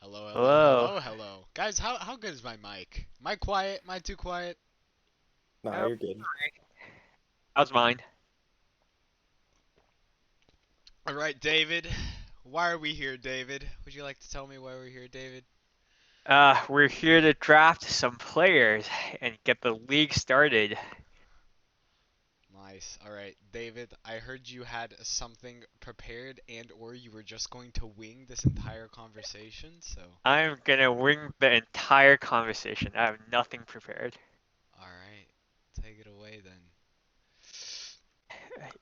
Hello, hello, Hello. hello, hello. Guys, how good is my mic? Am I quiet? Am I too quiet? Nah, Oh, you're good. how's mine? Alright, David. Why are we here, David? Would you like to tell me why we're here, David? We're here to draft some players and get the league started. Nice. Alright, David, I heard you had something prepared and or you were just going to wing this entire conversation, so I'm gonna wing the entire conversation. I have nothing prepared. alright. Take it away then.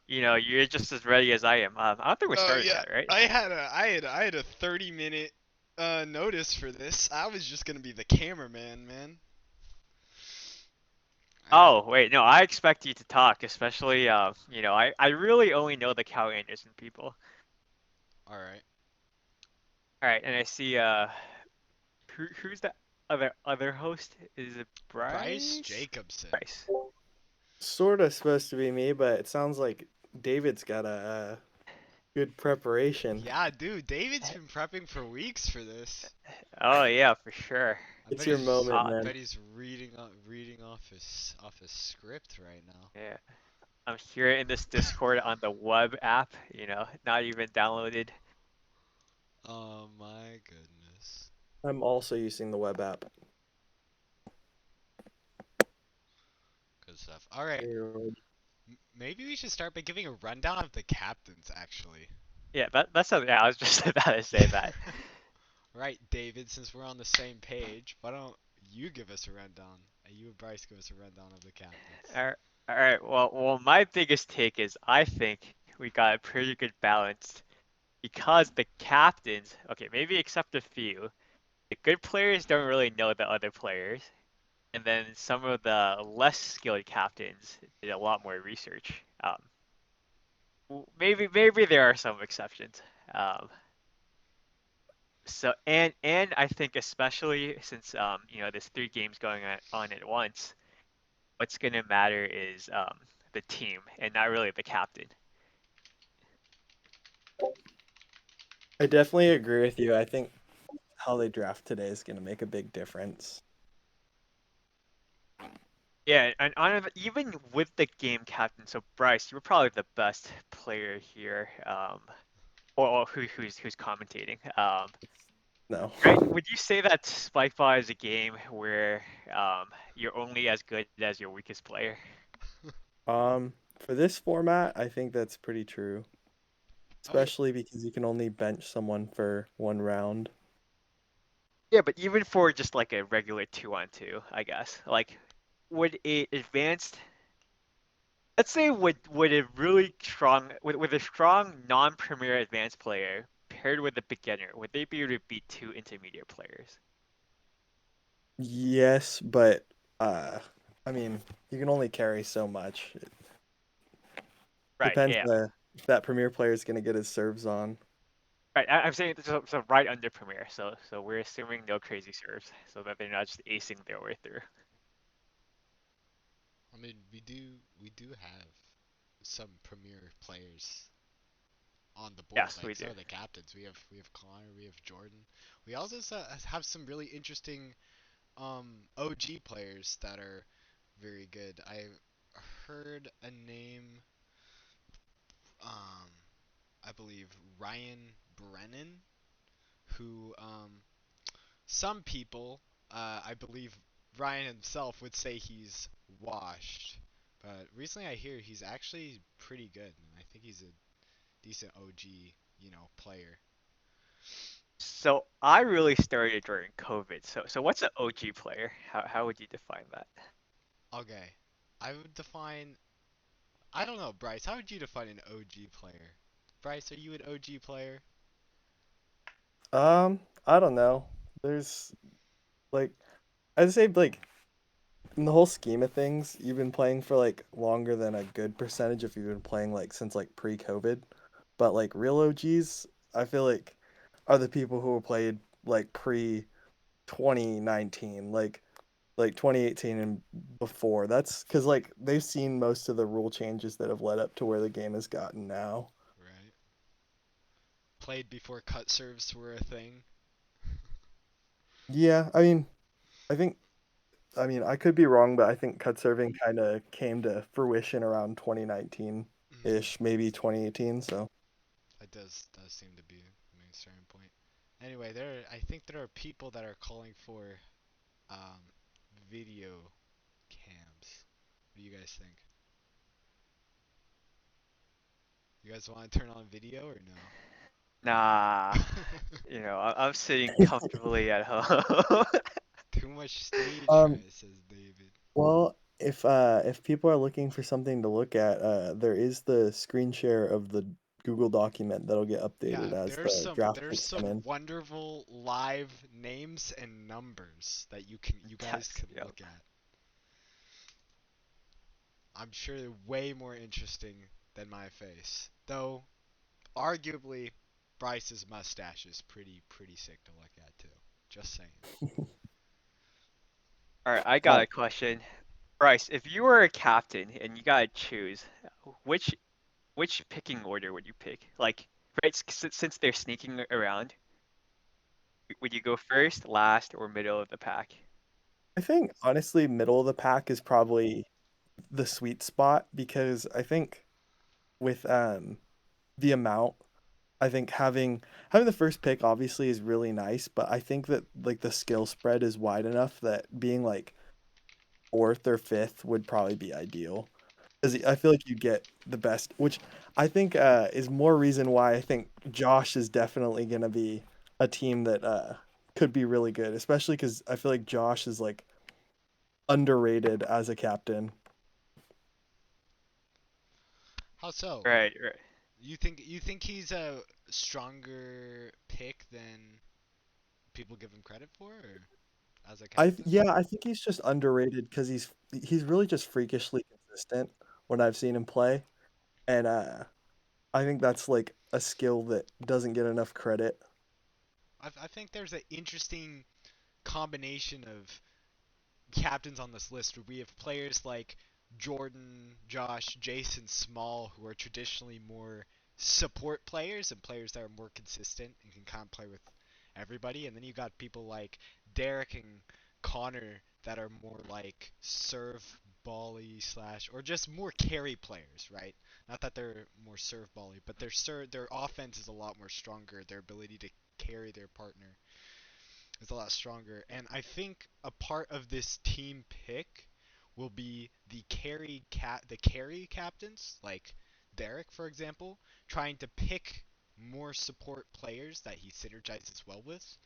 You're just as ready as I am. I don't think we Oh started yeah, yet, right? I had a 30-minute notice for this. I was just gonna be the cameraman, man. Alright. Oh, wait, no, I expect you to talk, especially, I really only know the Cal Anderson people. Alright. Alright, and I see, who's the other host? Is it Bryce Bryce? Jacobson. Bryce. Sorta supposed to be me, but it sounds like David's got a good preparation. Yeah, dude, David's been prepping for weeks for this. Oh, yeah, for sure. It's your moment, Uh, I man. bet he's reading off his script right now. yeah. I'm here in this Discord on the web app, not even downloaded. Oh my goodness. I'm also using the web app. Good stuff. All right. Here, Maybe we should start by giving a rundown of the captains actually. Yeah, that's something I was just about to say that. Right, David, since we're on the same page, why don't you give us a rundown? You and Bryce give us a rundown of the captains. All right, all right. Well, my biggest take is I think we got a pretty good balance because the captains, okay, maybe except a few, the good players don't really know the other players, and then some of the less skilled captains did a lot more research. Maybe there are some exceptions. Um, and I think especially since there's three games going on at once, what's gonna matter is the team and not really the captain. I definitely agree with you. I think how they draft today is going to make a big difference. Yeah, and even with the game captain, so Bryce, you're probably the best player here. Or who's commentating. No. Right? Would you say that Spike Ball is a game where you're only as good as your weakest player? For this format, I think that's pretty true, Oh yeah. especially because you can only bench someone for one round. Yeah, but even for just like a regular 2-on-2, I guess. Like, would a advanced, let's say, would a really strong, with a strong non-premier advanced player paired with a beginner, would they be able to beat two intermediate players? Yes, but uh, I mean, you can only carry so much. Right. Depends Yeah. if that premier player is going to get his serves on. Right. I'm saying so right under premier. So we're assuming no crazy serves, so that they're not just acing their way through. I mean, we do have some premier players on the board, Yes, we like do. some of the captains. We have Connor, we have Jordan. We also have some really interesting OG players that are very good. I heard a name, um I believe Ryan Brennan, who some people, I believe Ryan himself would say he's washed. But recently I hear he's actually pretty good, and I think he's a decent OG, player. So I really started during COVID. So what's an OG player? How would you define that? Okay. I would define, I don't know, Bryce, how would you define an OG player? Bryce, are you an OG player? I don't know. There's like I'd say like in the whole scheme of things, you've been playing for like longer than a good percentage if you've been playing like since like pre-COVID. But like real OGs, I feel like are the people who were played like pre 2019, like 2018 and before. That's because like they've seen most of the rule changes that have led up to where the game has gotten now. Right. Played before cut serves were a thing. Yeah, I think, I could be wrong, but I think cut surfing kind of came to fruition around 2019-ish, maybe 2018. So That does seem to be the main starting point. Anyway, I think there are people that are calling for um, video cams. What do you guys think? You guys want to turn on video or Nah, no? I'm sitting comfortably at home. Too much stage um, fright, says David. well, if people are looking for something to look at, there is the screen share of the Google document that'll get Yeah, updated as there's the some draft there's picks come some in. wonderful live names and numbers that you guys That's, can look at. I'm sure they're way more interesting than my face. Though arguably Bryce's mustache is pretty sick to look at too. Just saying. All right, I got Uh, a question. Bryce, if you were a captain and you gotta choose, which which picking order would you pick? Like, right, since they're sneaking around, would you go first, last, or middle of the pack? I think honestly, middle of the pack is probably the sweet spot because I think with the amount, I think having the first pick obviously is really nice, but I think that like the skill spread is wide enough that being like fourth or fifth would probably be ideal. Because I feel like you get the best, which I think is more reason why I think Josh is definitely gonna be a team that could be really good, especially because I feel like Josh is like underrated as a captain. How so? Right, right. You think he's a stronger pick than people give him credit for, or as a captain? I think he's just underrated because he's really just freakishly consistent when I've seen him play, and I think that's like a skill that doesn't get enough credit. I think there's an interesting combination of captains on this list where we have players like Jordan, Josh, Jason, Small, who are traditionally more support players and players that are more consistent and can kind of play with everybody. And then you got people like Derek and Connor that are more like serve bally slash or just more carry players, right? Not that they're more serve bally, but their offense is a lot more stronger. Their ability to carry their partner is a lot stronger. And I think a part of this team pick will be the carry captains, like Derek, for example, trying to pick more support players that he synergizes well with,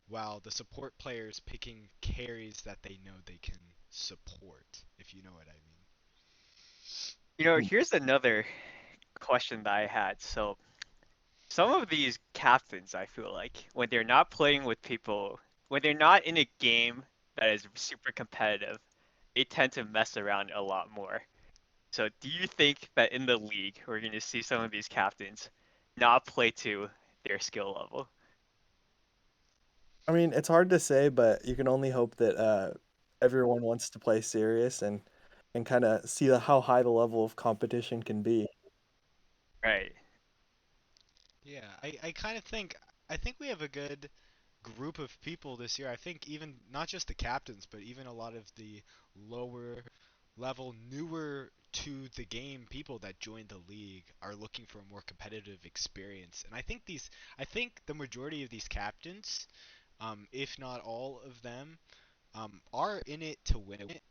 while the support players picking carries that they know they can support, if you know what I mean. Hmm. Here's another question that I had. So, some of these captains, I feel like, when they're not playing with people, when they're not in a game that is super competitive, they tend to mess around a lot more. So, do you think that in the league, we're going to see some of these captains not play to their skill level? I mean, it's hard to say, but you can only hope that everyone wants to play serious and kind of see how high the level of competition can be. Right. Yeah, I kind of think we have a good group of people this year. I think even not just the captains, but even a lot of the lower level, newer to the game people that joined the league are looking for a more competitive experience. And I think the majority of these captains, if not all of them, are in it to win it.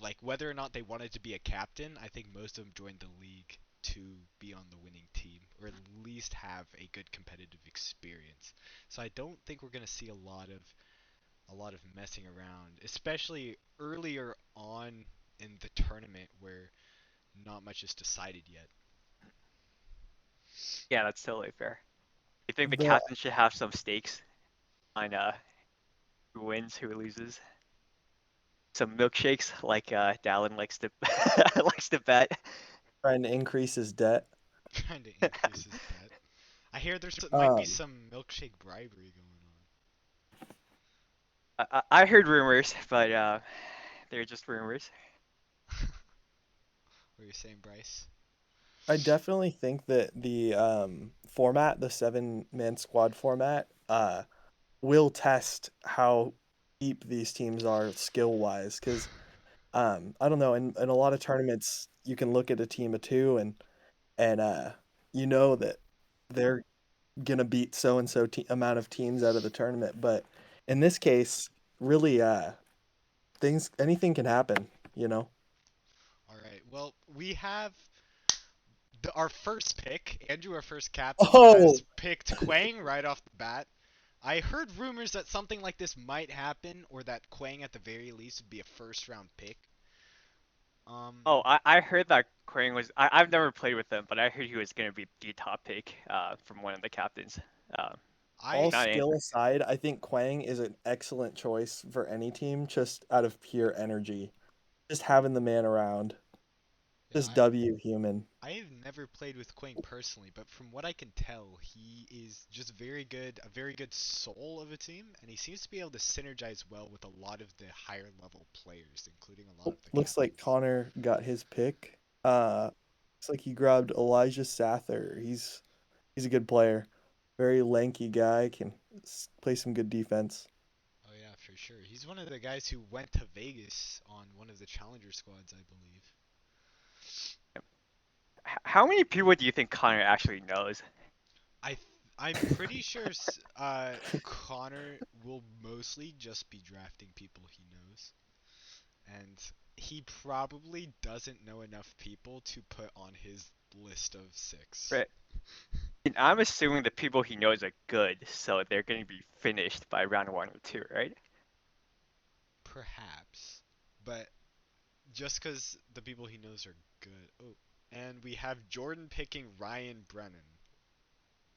Like whether or not they wanted to be a captain, I think most of them joined the league to be on the winning team or at least have a good competitive experience. So I don't think we're going to see a lot of messing around, especially earlier on in the tournament where not much is decided yet. Yeah, that's totally fair. You think the The captain should have some stakes on who wins, who loses? Some milkshakes like Dallin likes to likes to bet. trying to increase his debt. Trying to increase his debt. I hear there might be Um, some milkshake bribery going I heard rumors, but they're just rumors. on. What are you saying, Bryce? I definitely think that the format, the 7-man squad format, will test how deep these teams are skill wise. Because I don't know, in a lot of tournaments, you can look at a team of two and you know that they're gonna beat so and so amount of teams out of the tournament. But in this case, really, things anything can happen. You know. All right. Well, we have our first pick. Andrew, our first captain, Oh, has picked Quang right off the bat. I heard rumors that something like this might happen, or that Quang at the very least would be a first round pick. Oh, I heard that Quang was. I've never played with him, but I heard he was gonna be the top pick from one of the captains. Uh, all I not in. skill aside, I think Quang is an excellent choice for any team, just out of pure energy. Just having the man around. yeah, Just W human. I've never played with Quang personally, but from what I can tell, he is just very good, a very good soul of a team, and he seems to be able to synergize well with a lot of the higher level players, including a lot Oh, of the looks like captains. Connor got his pick. Looks like he grabbed Elijah Sather. He's a good player. Very lanky guy, can play some good defense. Oh yeah, for sure. He's one of the guys who went to Vegas on one of the challenger squads, I believe. How many people do you think Connor actually knows? I I'm pretty sure Connor will mostly just be drafting people he knows, and he probably doesn't know enough people to put on his list of six. Right. And I'm assuming the people he knows are good, so they're gonna be finished by round 1 or 2, right? Perhaps, but just because the people he knows are good. Oh, and we have Jordan picking Ryan Brennan.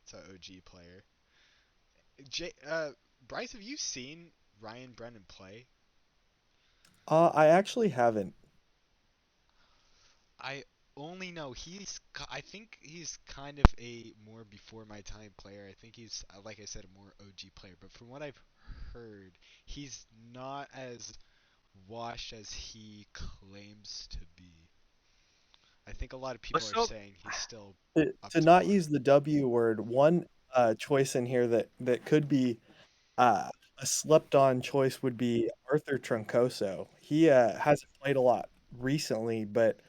It's an OG player. J Bryce, have you seen Ryan Brennan play? I actually haven't. I only know I think he's kind of a more before my time player. I think he's, like I said, a more OG player. But from what I've heard, he's not as washed as he claims to be. I think a lot of people are Also, saying he's still up To to not par. use the W word, one choice in here that could be uh, a slept-on choice would be Arthur Troncoso. He hasn't played a lot recently, but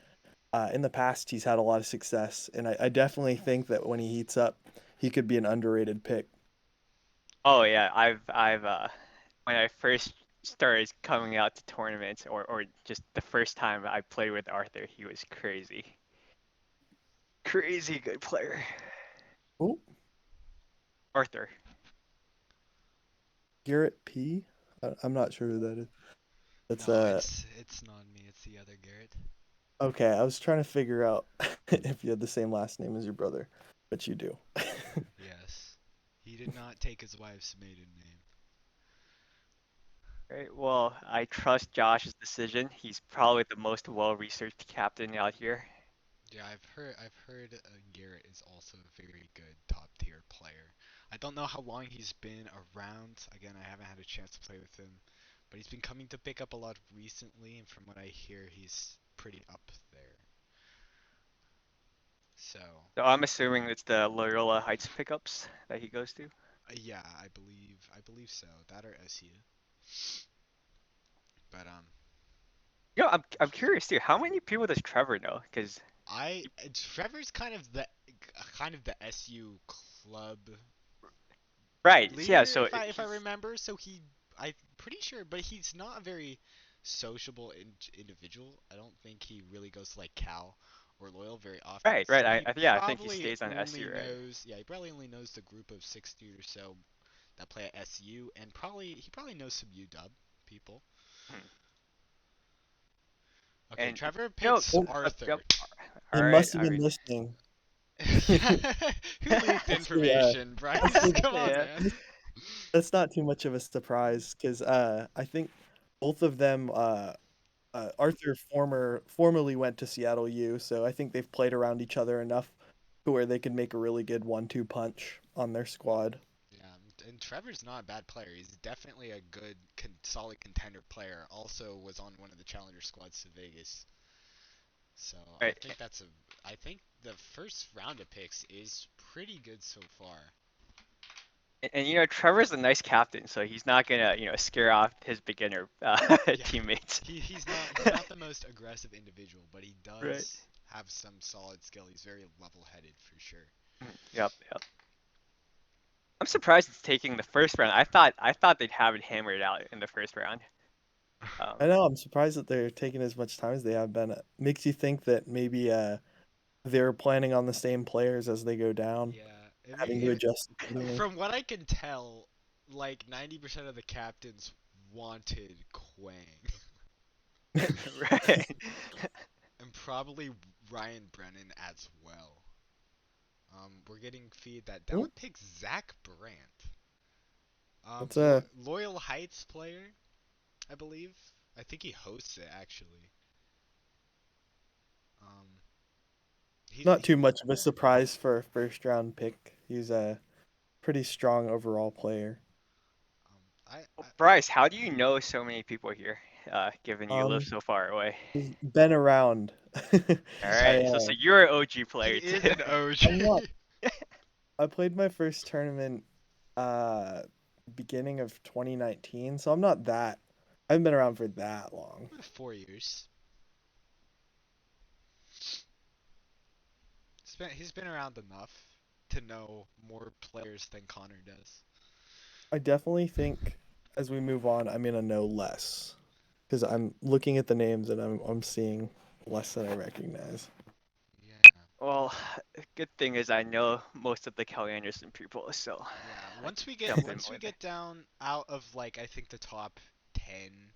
in the past he's had a lot of success, and I definitely think that when he heats up, he could be an underrated pick. oh yeah, I've when I first started coming out to tournaments or just the first time I played with Arthur, he was crazy. Crazy good player. Oh, Arthur. Garrett P. I'm not sure who that is. That's No, it's not me. It's the other Garrett. okay. I was trying to figure out if you had the same last name as your brother, but you do. Yes, he did not take his wife's maiden name. Right. Well, I trust Josh's decision. He's probably the most well-researched captain out here. Yeah, I've heard Garrett is also a very good top tier player. I don't know how long he's been around. Again, I haven't had a chance to play with him, but he's been coming to pick up a lot recently, and from what I hear, he's pretty up there. So, So I'm assuming it's the Loyola Heights pickups that he goes to. yeah, I believe so. That or SU. But I'm curious too. How many people does Trevor know? Because Trevor's kind of the SU club right, yeah. leader, So if I he's remember. So I'm pretty sure, but he's not a very sociable individual. I don't think he really goes to like Cal or Loyal very often. right, right. So he Yeah, I think he probably stays on only SU, right? knows, yeah, he probably only knows the group of 60 or so that play at SU, and he probably knows some UW people. Hmm. Okay, And Trevor you know, picks Oh, yep. Arthur. All he right. must have I been mean, listening. Who leaked Honestly, information, Bryce? honestly, Come on, yeah. man. that's not too much of a surprise because I think both of them, Arthur formerly went to Seattle U, so I think they've played around each other enough to where they could make a really good 1-2 punch on their squad. Yeah, and Trevor's not a bad player. He's definitely a good, solid contender player. Also was on one of the challenger squads to Vegas. So I Right. think I think the first round of picks is pretty good so far. And Trevor's a nice captain, so he's not gonna scare off his beginner Yeah, teammates. he's not the most aggressive individual, but he Right. does have some solid skill. He's very level-headed for sure. Yep. I'm surprised it's taking the first round. I thought they'd have it hammered out in the first round. I know. I'm surprised that they're taking as much time as they have been. It makes you think that maybe they're planning on the same players as they go down, Yeah, having to adjust accordingly. from what I can tell, like 90% of the captains wanted Quang, Right. and probably Ryan Brennan as well. We're getting feed that Hmm? Dallin picks Zach Brandt, That's a Loyal Heights player, I believe. I think he hosts it actually. Um, he's not too much of a surprise for a first round pick. He's a pretty strong overall player. I Bryce, how do you know so many people here, given you live Um, so far away? he's been around. All He's, I right, so you're an OG he player is too. an I'm not. OG. I played my first tournament uh beginning of 2019, so I'm not that. I haven't been around for that long. 4 years. He's been around enough to know more players than Connor does. I definitely think as we move on, I'm gonna know less because I'm looking at the names and I'm seeing less than I recognize. Yeah. Well, good thing is I know most of the Kelly Anderson people, so Yeah. I Once we can get jump in once we more there. get down out of like I think the top 10,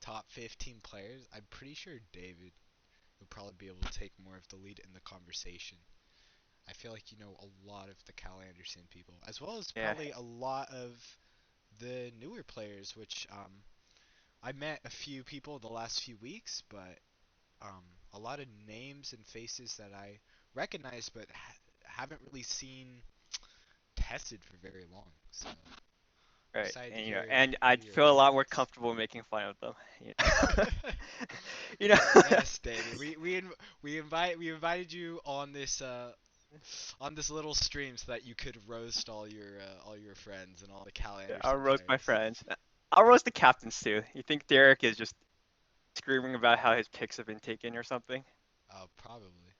top 15 players, I'm pretty sure David would probably be able to take more of the lead in the conversation. I feel like you know a lot of the Cal Anderson people, as well as Yeah. probably a lot of the newer players, which I met a few people the last few weeks, but a lot of names and faces that I recognize but haven't really seen tested for very long. So Right, excited to and hear and hear I'd your feel a lot more opinions. comfortable making fun of them. You know, you know. Yes, David. We invited you on this little stream so that you could roast all your friends and all the Cal I'll Anderson roast my players. friends. I'll roast the captains too. You think Derek is just screaming about how his picks have been taken or something? Probably.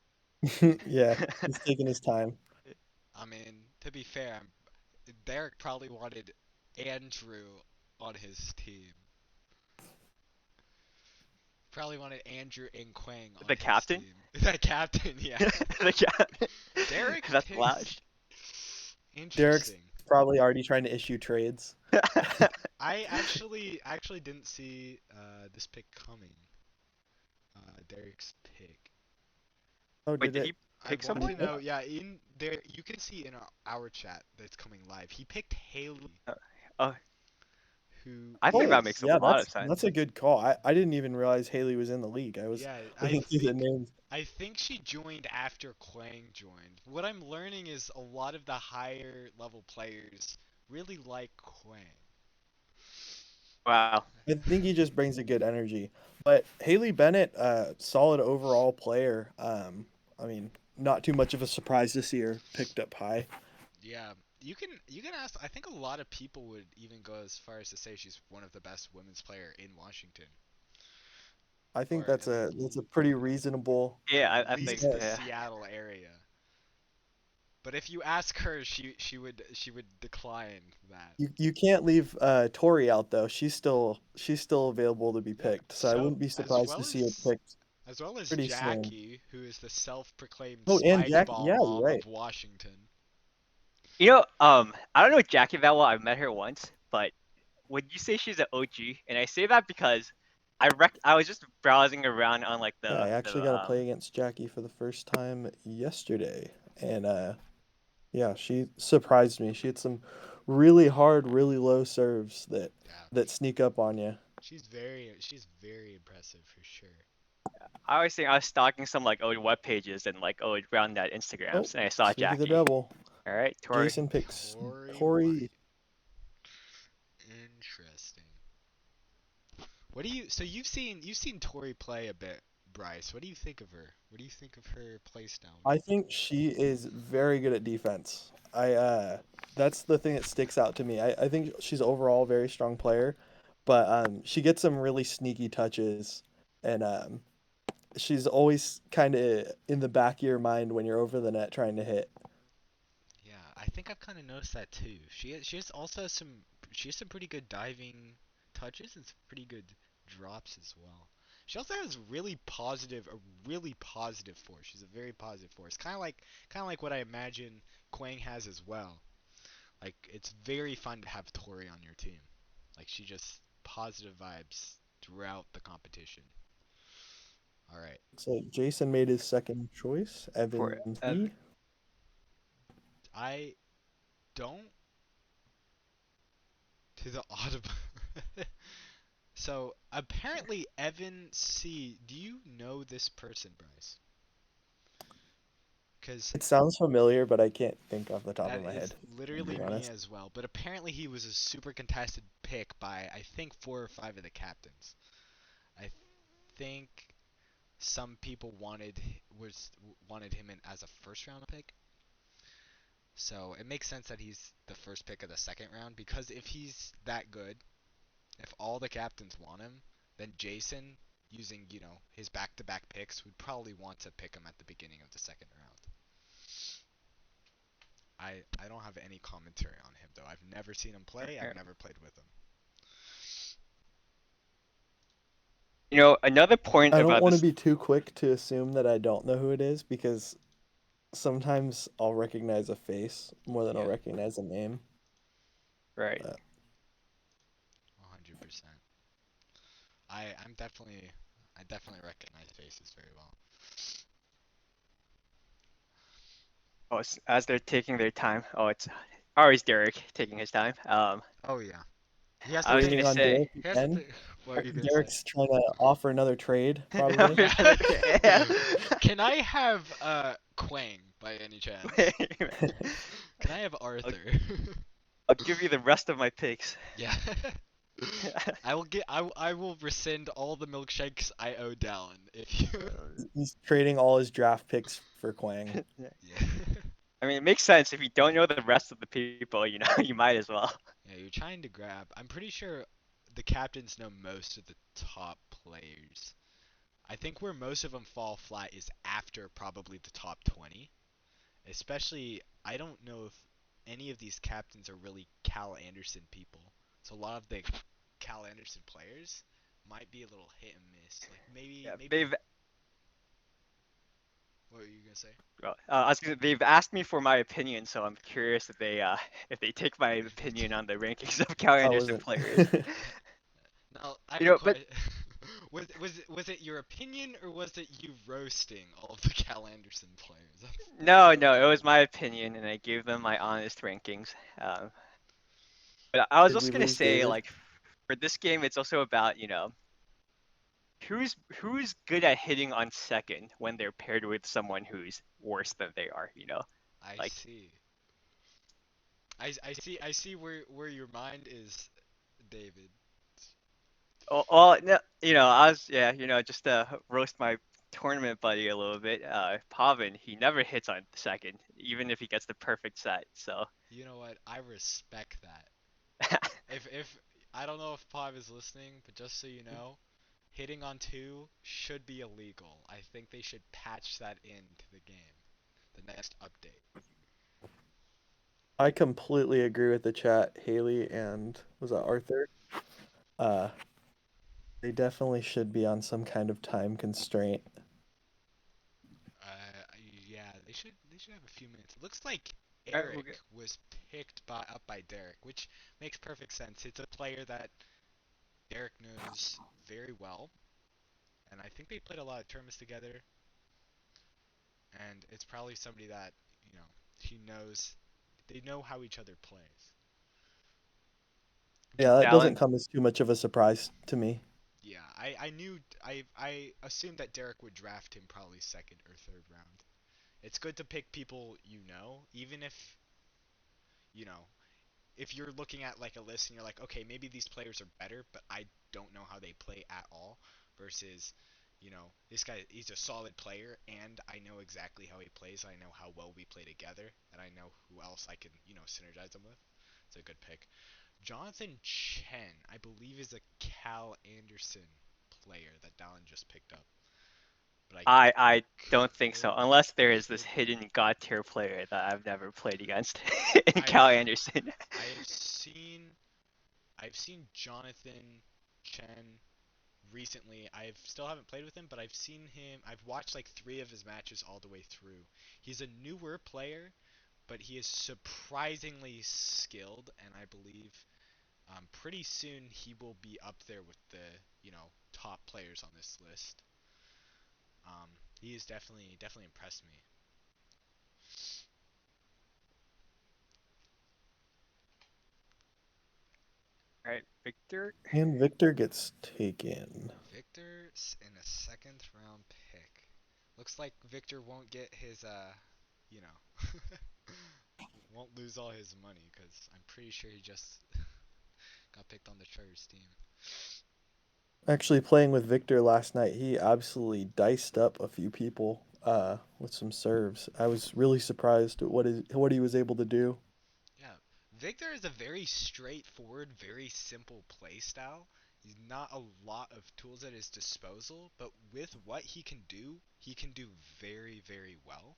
Yeah, he's taking his time. I mean, to be fair, Derek probably wanted Andrew on his team. Probably wanted Andrew and Quang on The his captain? team. That captain, yeah. The captain. Derek That's picks. Flash. Derek's Interesting. probably already trying to issue trades. I actually didn't see this pick coming. Derek's pick. Oh, Wait, did did it? he I pick want Did he to someone? pick? know. Yeah, in there you can see in our chat that's coming live. He picked Hailee, Oh, who I think Oh, that is makes a yeah, lot of that's sense. a good call. I didn't even realize Hailee was in the league. I was yeah. looking through the names. I think she joined after Quang joined. What I'm learning is a lot of the higher level players really like Quang. Wow. I think he just brings a good energy. But Haley Bennett, solid overall player. I mean, not too much of a surprise this year. Picked up high. Yeah, you can ask. I think a lot of people would even go as far as to say she's one of the best women's player in Washington, I think or that's a pretty reasonable. Yeah, at I think least so. the Yeah. Seattle area. But if you ask her, she would decline that. You can't leave Tory out though. She's still available to be Yeah. picked. So I So wouldn't be surprised to see her picked as well as pretty soon. Jackie, who is the self-proclaimed Oh, and spike Jack. ball Yeah, you're mom right. of Washington. I don't know Jackie that well. I've met her once, but when you say she's an OG, and I say that because I was just browsing around on like Yeah, I the actually got to play against Jackie for the first time yesterday, and yeah, she surprised me. She had some really hard, really low serves that Yeah. sneak up on you. She's very impressive for sure. I always think I was stalking some like old web pages and like old Roundnet Oh, Instagrams, and I saw speak of the Jackie. devil. All right, Tory. Jason picks Tory Tory. White. Interesting. What do you? So you've seen Tori play a bit, Bryce. What do you think of her? What do you think of her play style? I think she is very good at defense. that's the thing that sticks out to me. I think she's overall a very strong player, but she gets some really sneaky touches, and she's always kind of in the back of your mind when you're over the net trying to hit. Yeah, I think I've kind of noticed that too. She has also she has some pretty good diving touches and some pretty good drops as well. She also has a really positive force. She's a very positive force. Kind of like what I imagine Quang has as well. Like it's very fun to have Tory on your team. Like she just positive vibes throughout the competition. All right. So Jason made his second choice, For Evan Evan. C. I don't to the audible. So apparently Evan C. Do you know this person, Bryce? Because It sounds familiar, but I can't think off the top of that my is head, to literally be me honest. as well. But apparently he was a super contested pick by I think 4 or 5 of the captains. I think some people wanted him in as a first round pick. So it makes sense that he's the first pick of the second round because if he's that good, if all the captains want him, then Jason, using, his back-to-back picks, would probably want to pick him at the beginning of the second round. I don't have any commentary on him though. I've never seen him play. I've never played with him. Another point I don't about want to this, be too quick to assume that I don't know who it is because sometimes I'll recognize a face more than I'll Yeah, recognize a name. right? But 100%. I definitely recognize faces very well. Oh, as they're taking their time. Oh, it's always Derek taking his time. Oh yeah. He has I to was think. gonna waiting on say. Derek He has to again. think. What are you gonna say? Derek's trying to offer another trade, probably. Yeah. Yeah. Can I have Quang by any chance? Can I have I'll, Arthur? I'll give you the rest of my picks. Yeah. I will rescind all the milkshakes I owe Dallin if you. He's trading all his draft picks for Quang. Yeah. I mean, it makes sense if you don't know the rest of the people. You might as well. Yeah, you're trying to grab. I'm pretty sure the captains know most of the top players. I think where most of them fall flat is after probably the top 20. Especially, I don't know if any of these captains are really Cal Anderson people. So a lot of the Cal Anderson players might be a little hit and miss. Like Yeah, maybe. What were you gonna say? they've asked me for my opinion, so I'm curious if they take my If they opinion on the rankings of Cal I Anderson wasn't. players. Now I have a But question. Was it your opinion or was it you roasting all of the Cal Anderson players? no, no, it was my opinion, and I gave them my honest rankings. But I was Did we also gonna lose say, David? like, for this game, it's also about, who's good at hitting on second when they're paired with someone who's worse than they are. I Like, see. I see where your mind is, David. well, no, I was, yeah, just to roast my tournament buddy a little bit. Pavan, he never hits on second, even if he gets the perfect set. So, You know what? I respect that. If I don't know if Pav is listening, but just so you know, hitting on two should be illegal. I think they should patch that into the game. The next update. I completely agree with the chat, Hailee and was that Arthur? Uh, they definitely should be on some kind of time constraint. Yeah, they should have a few minutes. It looks like alright, we'll Erick was picked up by Derek, which makes perfect sense. It's a player that Derek knows very well, and I think they played a lot of tournaments together. And it's probably somebody that he knows. They know how each other plays. Yeah, that Dallin. doesn't come as too much of a surprise to me. Yeah, I assumed that Derek would draft him probably second or third round. It's good to pick people even you know, if you're looking at like a list and you're like, okay, maybe these players are better, but I don't know how they play at all, versus this guy, he's a solid player, and I know exactly how he plays. I know how well we play together, and I know who else I can, synergize him with. It's a good pick. Jonathan Chen, I believe, is a Cal Anderson player that Dallin just picked up. But I don't think so, could unless there is this could be hidden wrong. god tier player that I've never played against in I've Cal Anderson. I have seen Jonathan Chen recently. I still haven't played with him, but I've seen him. I've watched like 3 of his matches all the way through. He's a newer player, but he is surprisingly skilled, and I believe pretty soon he will be up there with the top players on this list. He is definitely impressed me. All right, Victor. And Victor gets taken. Victor's in a second round pick. Looks like Victor won't get his you know, won't lose all his money because I'm pretty sure he just got picked on the Trevor's team. Actually, playing with Victor last night, he absolutely diced up a few people with some serves. I was really surprised at what he was able to do. Yeah, Victor is a very straightforward, very simple play style. He's not a lot of tools at his disposal, but with what he can do very, very well.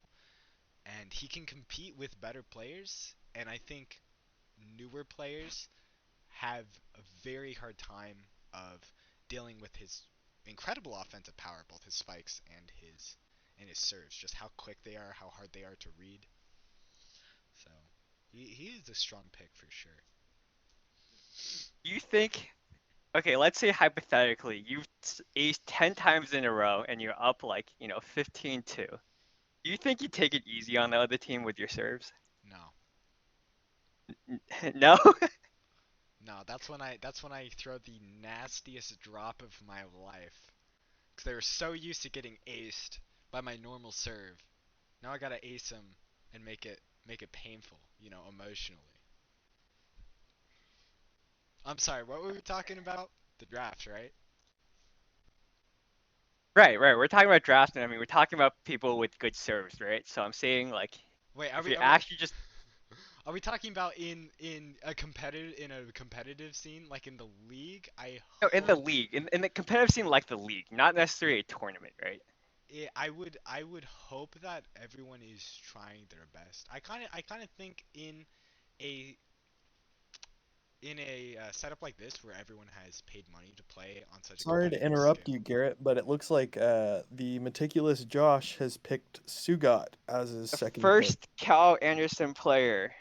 And he can compete with better players, and I think newer players have a very hard time of dealing with his incredible offensive power, both his spikes and his serves, just how quick they are, how hard they are to read. So he is a strong pick for sure. You think? Okay, let's say hypothetically you've aced 10 times in a row and you're up like 15-2. Do you think you take it easy on the other team with your serves? No, No. no, that's when I throw the nastiest drop of my life. Because they were so used to getting aced by my normal serve. Now I gotta ace them and make it painful, emotionally. I'm sorry, what were we talking about? The draft, right? Right, right. We're talking about drafting. I mean, we're talking about people with good serves, right? So I'm saying like Wait, if you actually just are we talking about in a competitive scene like in the league? I no, in the hope league, in the competitive scene like the league, not necessarily a tournament, right? I would hope that everyone is trying their best. I kind of think a in a setup like this where everyone has paid money to play on such a Sorry to competitive interrupt you, scale. Garrett, but it looks like the meticulous Josh has picked Sougat as his The second pick. first Cal Anderson player,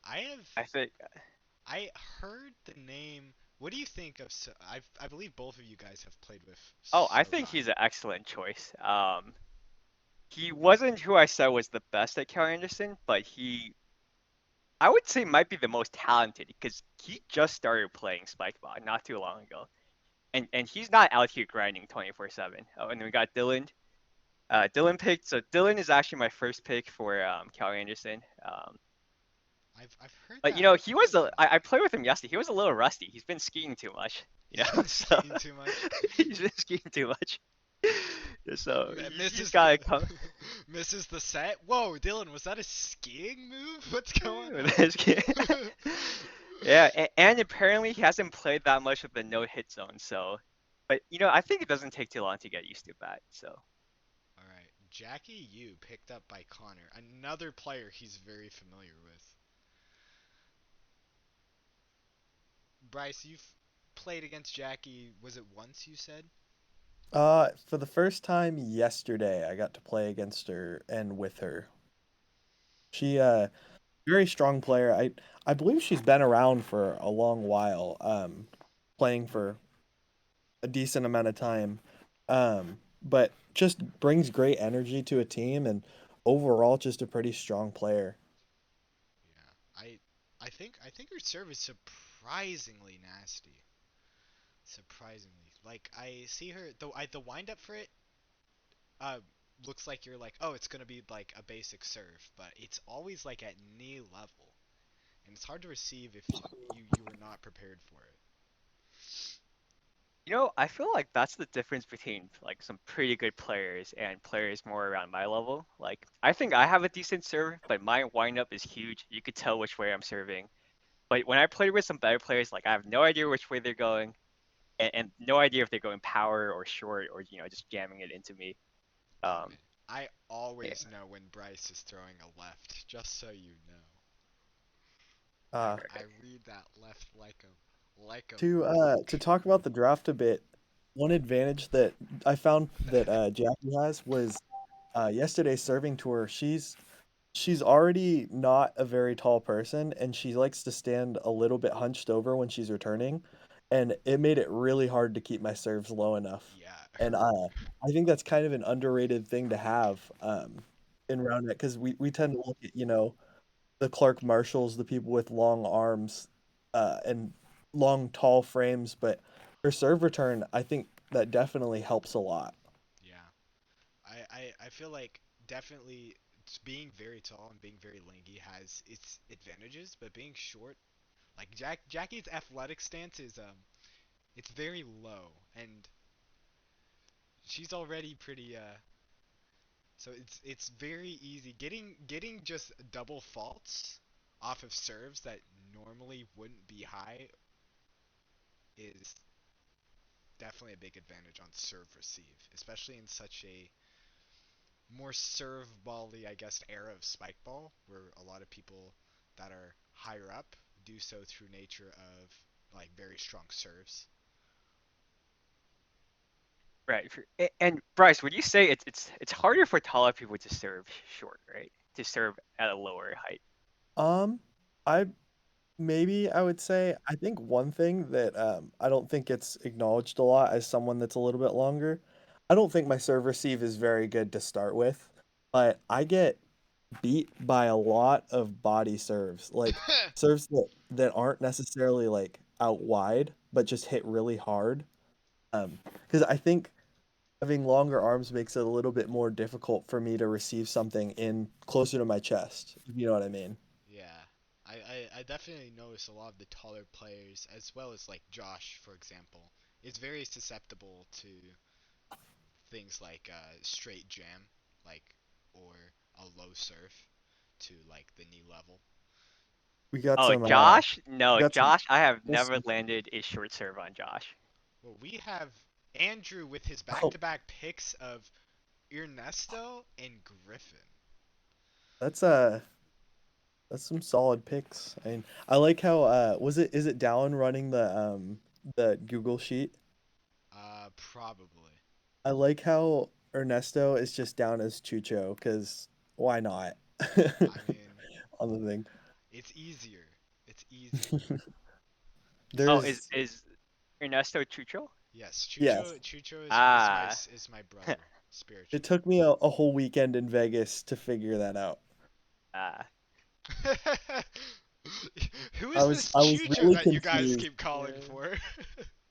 I have I think. I heard the name. What do you think of? I believe both of you guys have played with Oh, I think Sougat. he's an excellent choice. He wasn't who I said was the best at Cal Anderson, but I would say might be the most talented because he just started playing Spikebot not too long ago, and he's not out here grinding 24/7. Oh, and then we got Dallin. Dallin picked. So Dallin is actually my first pick for Cal Anderson. I've heard But that. he I've was heard that. I played with him yesterday. He was a little rusty. He's been skiing too much, He's been So skiing too much. he's been skiing too much. So he's Misses the got to come. misses the set. Whoa, Dylan, was that a skiing move? What's going with on? his ski- Yeah, and apparently he hasn't played that much with the no hit zone. So, but I think it doesn't take too long to get used to that. So All right, Jackie Yu picked up by Connor, another player he's very familiar with. Bryce, you've played against Jackie. Was it once you said? For the first time yesterday, I got to play against her and with her. She very strong player. I believe she's been around for a long while, playing for a decent amount of time. But just brings great energy to a team and overall just a pretty strong player. Yeah, I think her serve is surprisingly nasty. Surprisingly, like I see her the wind up for it uh looks like you're like, oh, it's gonna be like a basic serve, but it's always like at knee level, and it's hard to receive if you were not prepared for it. You know, I feel like that's the difference between like some pretty good players and players more around my level. Like, I think I have a decent serve, but my windup is huge. You could tell which way I'm serving. But when I play with some better players, like I have no idea which way they're going, and no idea if they're going power or short or just jamming it into me. Oh man, Um, I yeah. always know when Bryce is throwing a left, just so you know. I Uh, I read that left like a to book. talk about the draft a bit, one advantage that I found that Jackie has was yesterday's serving tour. She's already not a very tall person, and she likes to stand a little bit hunched over when she's returning, and it made it really hard to keep my serves low enough. Yeah, And her. I think that's kind of an underrated thing to have in Roundnet because we tend to look at the Clark Marshalls, the people with long arms and long tall frames, but her serve return, I think that definitely helps a lot. Yeah, I feel like definitely being very tall and being very lanky has its advantages, but being short, like Jackie's athletic stance is it's very low, and she's already pretty so it's very easy getting just double faults off of serves that normally wouldn't be high is definitely a big advantage on serve receive, especially in such a more serve bally, I guess, era of spike ball, where a lot of people that are higher up do so through nature of like very strong serves. Right. And Bryce, would you say it's harder for taller people to serve short, right? To serve at a lower height. Um, I Maybe I would say I think one thing that I don't think it's acknowledged a lot as someone that's a little bit longer. I don't think my serve receive is very good to start with, but I get beat by a lot of body serves, like serves that aren't necessarily like out wide, but just hit really hard. Because I think having longer arms makes it a little bit more difficult for me to receive something in closer to my chest, if you know what I mean. Yeah, I definitely notice a lot of the taller players, as well as like Josh, for example, is very susceptible to things like straight jam, like or a low surf to like the knee level. We got Oh, some Josh? we No, got some Josh, I have this- never landed a short serve on Josh. Well, we have Andrew with his oh, back-to-back picks of Ernesto and Griffin. that's that's some solid picks. I like how is it Dallin running the Google sheet? Probably. I like how Ernesto is just down as Chucho because why not I mean, on the thing. it's easier. It's easier. Oh, is There's is Ernesto Chucho? Yes, yes. Chucho Ah. is my brother It spiritually. took me a whole weekend in Vegas to figure that out. Ah. Who is this I was Chucho really that you guys confused. keep calling Yeah. for?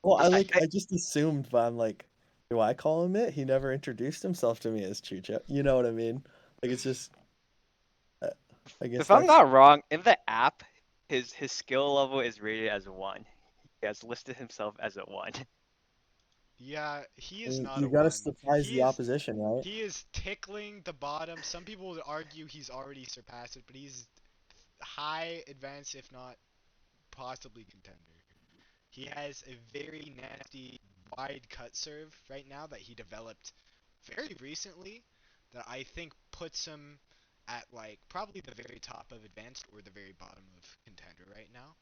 Well, I, I, I just assumed, but I'm like, do I call him it? He never introduced himself to me as Chucho. You know what I mean? Like it's just uh, I guess if I'm that's not wrong, in the app, his skill level is rated as 1. He has listed himself as a 1. Yeah, he I is mean, not you a gotta one. surprise the opposition, right? He is tickling the bottom. Some people would argue he's already surpassed it, but he's high advanced, if not possibly contender. He has a very nasty wide cut serve right now that he developed very recently that I think puts him at like probably the very top of advanced or the very bottom of contender right now.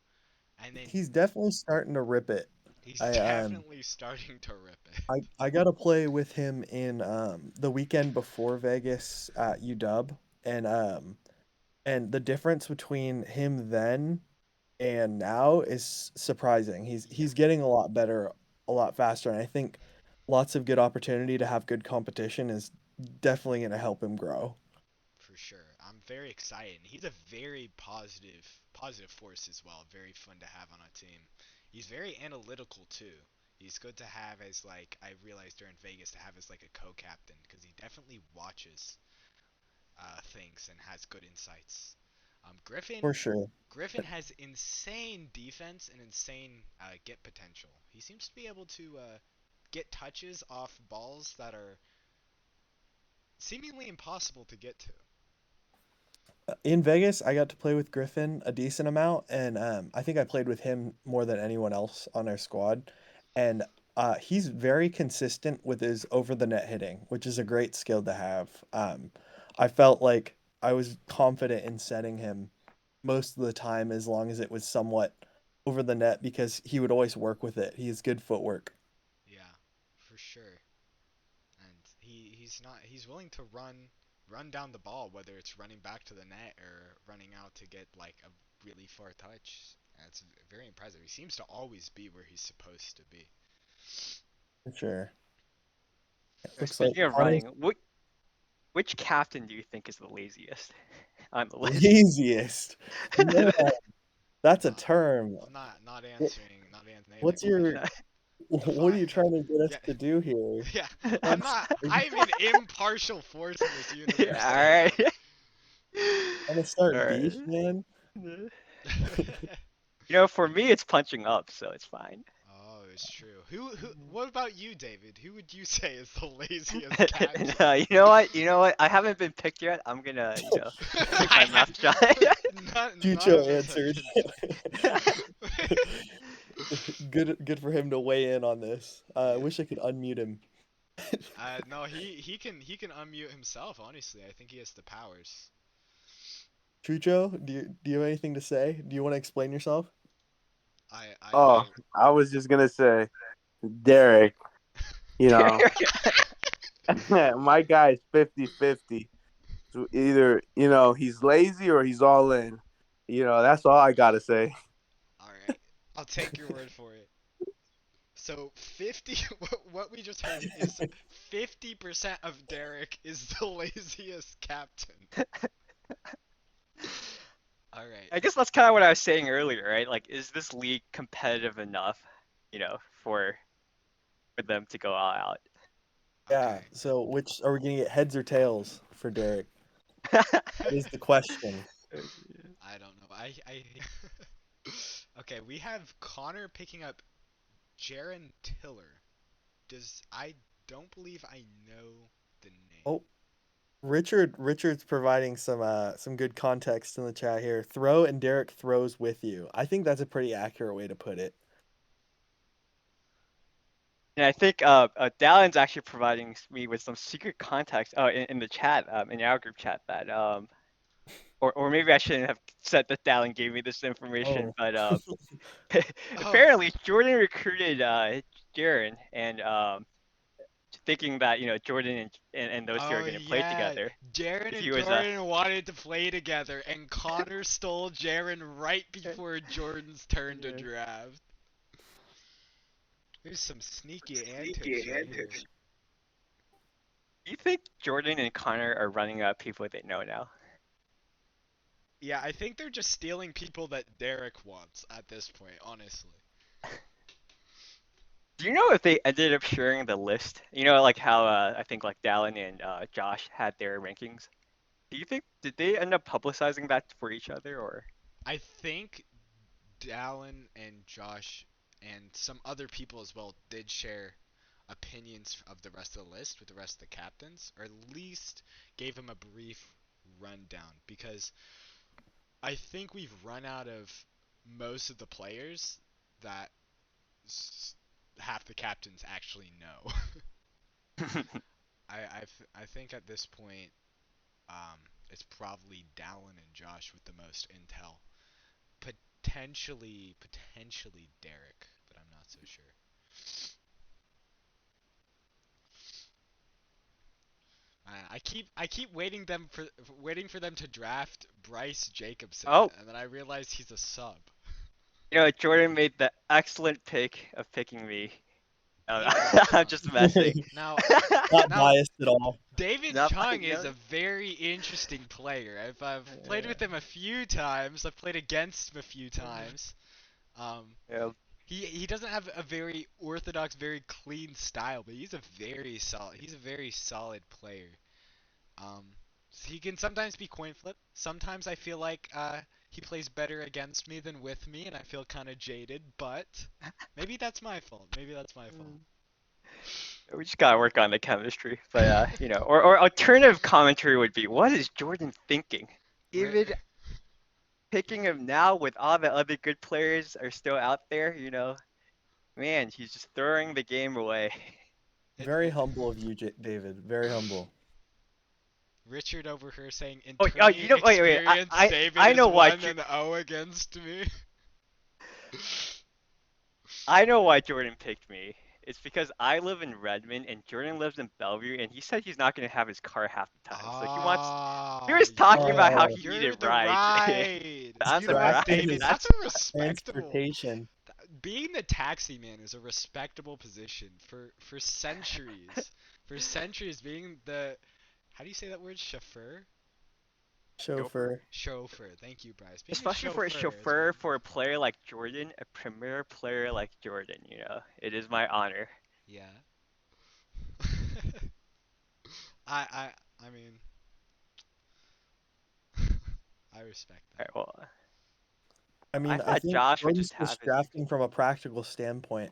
And then He's definitely starting to rip it. he's I definitely starting to rip it. I got to play with him in the weekend before Vegas at UW, and the difference between him then and now is surprising. Yeah, He's getting a lot better, a lot faster, and I think lots of good opportunity to have good competition is definitely going to help him grow. for sure. I'm very excited. He's a very positive force as well. Very fun to have on a team. He's very analytical too. He's good to have as like I realized during Vegas to have as like a co-captain because he definitely watches things and has good insights. Griffin For sure. has insane defense and insane get potential. He seems to be able to get touches off balls that are seemingly impossible to get to. In Vegas, I got to play with Griffin a decent amount, and I think I played with him more than anyone else on our squad. And he's very consistent with his over the net hitting, which is a great skill to have. I felt like I was confident in setting him most of the time as long as it was somewhat over the net because he would always work with it. He has good footwork. Yeah, for sure. And he's willing to run down the ball, whether it's running back to the net or running out to get like a really far touch. It's very impressive. He seems to always be where he's supposed to be. For sure. It looks like Speaking of Connor's running, which captain do you think is the laziest on the list? laziest. Man, that's a Uh, term. I'm not Wh- answering, naming What's your question. what are Define. you trying to get us Yeah, to do here? yeah. What's are you I'm an impartial force in this universe, All David. right. trying to All start right. beef, man? For me, it's punching up, so it's fine. Oh, it's true. What about you, David? Who would you say is the laziest captain? No, you know what? You know what? I haven't been picked yet. I'm gonna, keep my mouth shut. None of Chucho us have answered. been. Good for him to weigh in on this. I Yeah. wish I could unmute him. No, he can unmute himself. Honestly, I think he has the powers. Chucho, do you have anything to say? Do you want to explain yourself? Oh, I was just gonna say, Derek. You know, my guy's 50-50. So either he's lazy or he's all in. That's all I gotta say. All right, I'll take your word for it. So 50, what we just heard is 50% of Derek is the laziest captain. All right. I guess that's kind of what I was saying earlier, right? Like, is this league competitive enough, for them to go all out? Yeah. Okay. So which are we gonna get, heads or tails for Derek? Is the question. I don't know. Okay, we have Connor picking up Jaren Tiller. I don't believe I know the name. Oh, Richard's providing some good context in the chat here. Throw and Derek throws with you. I think that's a pretty accurate way to put it. And I think Dallin's actually providing me with some secret context in the chat, in our group chat that or maybe I shouldn't have said that Dallin gave me this information, Oh. but Oh, apparently Jordan recruited Jaren and thinking that Jordan and those two are oh gonna play yeah. together. Jaren and He was Jordan wanted to play together, and Connor stole Jaren right before Jordan's turn to draft. There's some sneaky antics right here. Do you think Jordan and Connor are running out of people they know now? Yeah, I think they're just stealing people that Derek wants at this point, honestly. Do you know if they ended up sharing the list? Like how I think like Dallin and Josh had their rankings. Do you think did they end up publicizing that for each other or? I think Dallin and Josh and some other people as well did share opinions of the rest of the list with the rest of the captains, or at least gave him a brief rundown, because I think we've run out of most of the players that half the captains actually know. I think at this point, it's probably Dallin and Josh with the most intel. Potentially Derek, but I'm not so sure. I keep waiting for them to draft Bryce Jacobson, Oh, and then I realize he's a sub. Jordan made the excellent pick of picking me. He I'm just messing. Now, Not now biased at all. David Nope, Chung is no. a very interesting player. I've played with him a few times. I've played against him a few times. Um, Yeah. he doesn't have a very orthodox, very clean style, but he's a very solid player. Um, He can sometimes be coin flip. Sometimes I feel like he plays better against me than with me, and I feel kind of jaded. But maybe that's my fault. Maybe that's my fault. We just gotta work on the chemistry. But or alternative commentary would be, what is Jordan thinking? Even picking him now with all the other good players are still out there, man, he's just throwing the game away. Very humble of you, David. Very humble. Richard over here saying in Oh, tourney wait. experience, David I is know why 1-0 against me. I know why Jordan picked me. It's because I live in Redmond and Jordan lives in Bellevue, and he said he's not gonna have his car half the time. So he was talking about how he you're needed the rides. ride. That's You know a what, ride. David? That's a respectable. Transportation. Being the taxi man is a respectable position for centuries. For centuries, being the how do you say that word? Chauffeur. Chauffeur. Thank you, Bryce. Being Especially for a chauffeur for a player like Jordan, a premier player like Jordan, it is my honor. Yeah. I mean, I respect that. All right, well, I mean, I I thought think Josh would Jordan's just have just it. drafting from a practical standpoint.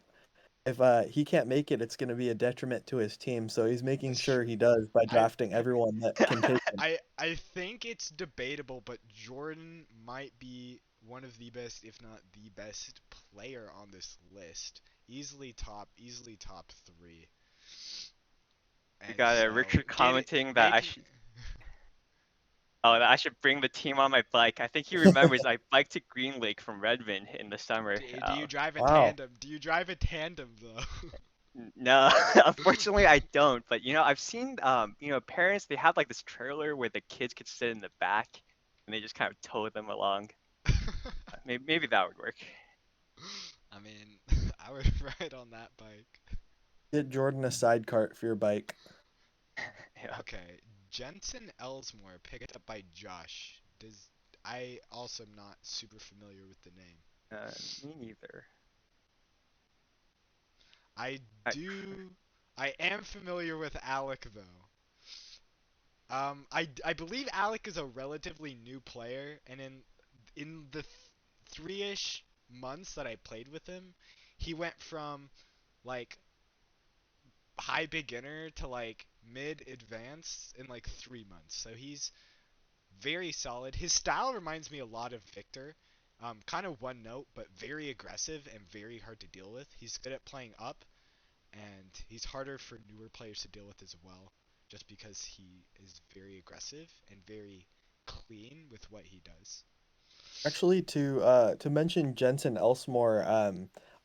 If he can't make it, it's going to be a detriment to his team. So he's making sure he does by drafting everyone that can take him. I think it's debatable, but Jordan might be one of the best, if not the best player on this list. Easily top 3. We got so, Richard commenting that I should bring the team on my bike. I think he remembers I biked to Green Lake from Redmond in the summer. Do you drive a Wow. tandem? Do you drive a tandem though? No, unfortunately I don't. But I've seen parents, they have like this trailer where the kids could sit in the back and they just kind of tow them along. Maybe that would work. I mean, I would ride on that bike. Get Jordan a side cart for your bike. Yeah. Okay, Jensen Elsmore picked up by Josh. I also am not super familiar with the name. Me neither. I am familiar with Alec though. I believe Alec is a relatively new player, and in the 3-ish months that I played with him, he went from like high beginner to like mid advanced in like 3 months. So he's very solid. His style reminds me a lot of Victor. Kind of one note, but very aggressive and very hard to deal with. He's good at playing up, and he's harder for newer players to deal with as well, just because he is very aggressive and very clean with what he does. Actually, to mention Jensen Elsmore,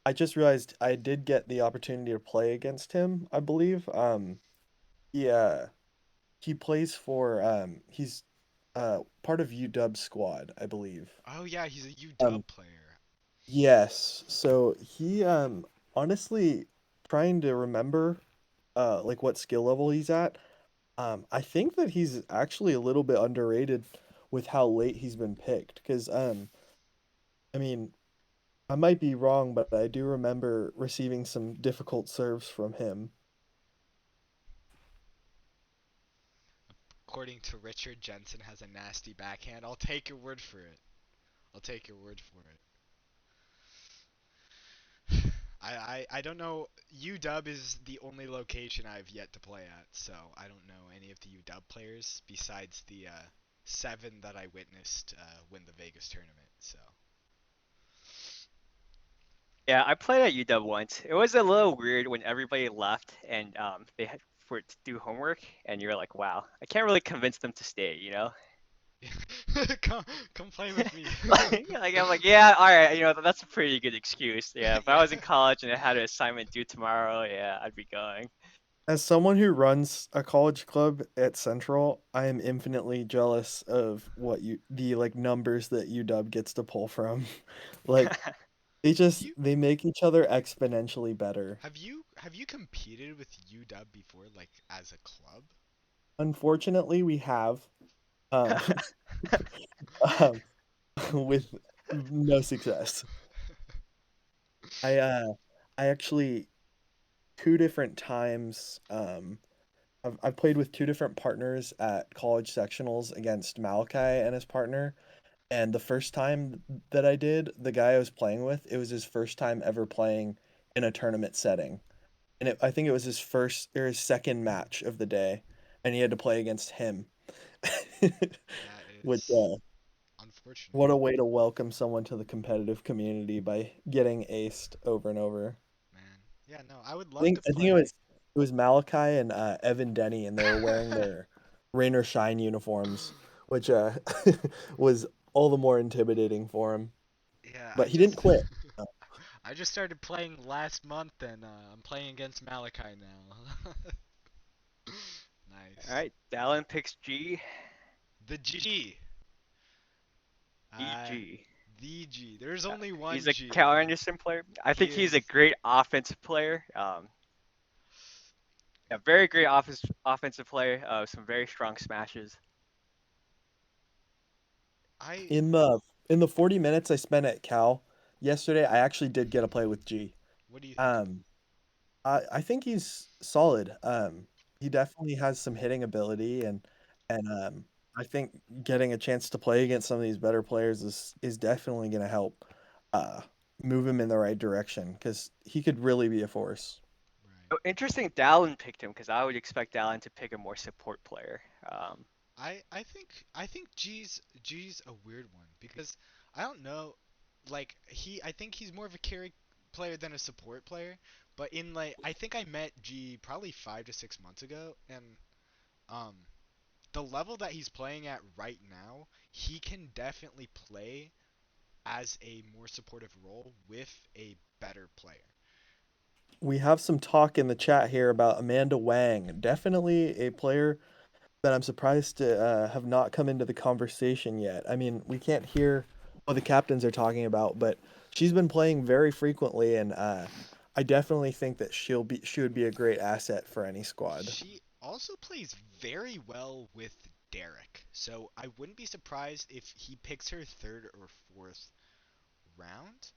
I just realized I did get the opportunity to play against him, I believe. He plays for he's part of UW squad, I believe. Oh yeah, he's a UW player. Yes. So he honestly trying to remember like what skill level he's at. I think that he's actually a little bit underrated with how late he's been picked cuz I mean, I might be wrong, but I do remember receiving some difficult serves from him. According to Richard, Jensen has a nasty backhand. I'll take your word for it. I'll take your word for it. I don't know. UW is the only location I've yet to play at, so I don't know any of the UW players besides the 7 that I witnessed win the Vegas tournament. So. Yeah, I played at UW once. It was a little weird when everybody left and they had to do homework, and you're like, wow, I can't really convince them to stay, come play with me. I'm like, yeah, all right, that's a pretty good excuse. Yeah, if I was in college and I had an assignment due tomorrow, yeah, I'd be going. As someone who runs a college club at Central, I am infinitely jealous of the like numbers that UW gets to pull from. Like they make each other exponentially better. Have you competed with UW before, like as a club? Unfortunately, we have um, um, with no success. I actually 2 different times I I've played with two different partners at college sectionals against Malachi and his partner. And the first time that I did, the guy I was playing with, it was his first time ever playing in a tournament setting. And I think it was his first or his second match of the day, and he had to play against him. That Which, is unfortunate. what a way to welcome someone to the competitive community by getting aced over and over. Man. Yeah, no, I would I love think to I think it play. was it was Malachi and Evan Denny, and they were wearing their rain or shine uniforms, which was all the more intimidating for him. Yeah, But he didn't quit. I just started playing last month and I'm playing against Malachi now. All Nice. right, Dallin picks G. The G. Uh, EG. the G. There's only He's one a G. Cal Anderson player. I He think he's a is. great offensive player. A very great offensive player. Some very strong smashes. I. In the 40 minutes I spent at Cal yesterday, I actually did get a play with G. What do you think of him? Um, I think he's solid. He definitely has some hitting ability, and I think getting a chance to play against some of these better players is definitely going to help uh, move him in the right direction because he could really be a force. Right. Oh, interesting. Dallin picked him because I would expect Dallin to pick a more support player. I think G's a weird one because I don't know, like I think he's more of a carry player than a support player. But in like I think I met G probably 5 to 6 months ago, and um the level that he's playing at right now, he can definitely play as a more supportive role with a better player. We have some talk in the chat here about Amanda Wang, definitely a player that I'm surprised to have not come into the conversation yet. I mean, we can't hear what the captains are talking about, but she's been playing very frequently, and I definitely think that she would be a great asset for any squad. She also plays very well with Derek, so I wouldn't be surprised if he picks her third or fourth round,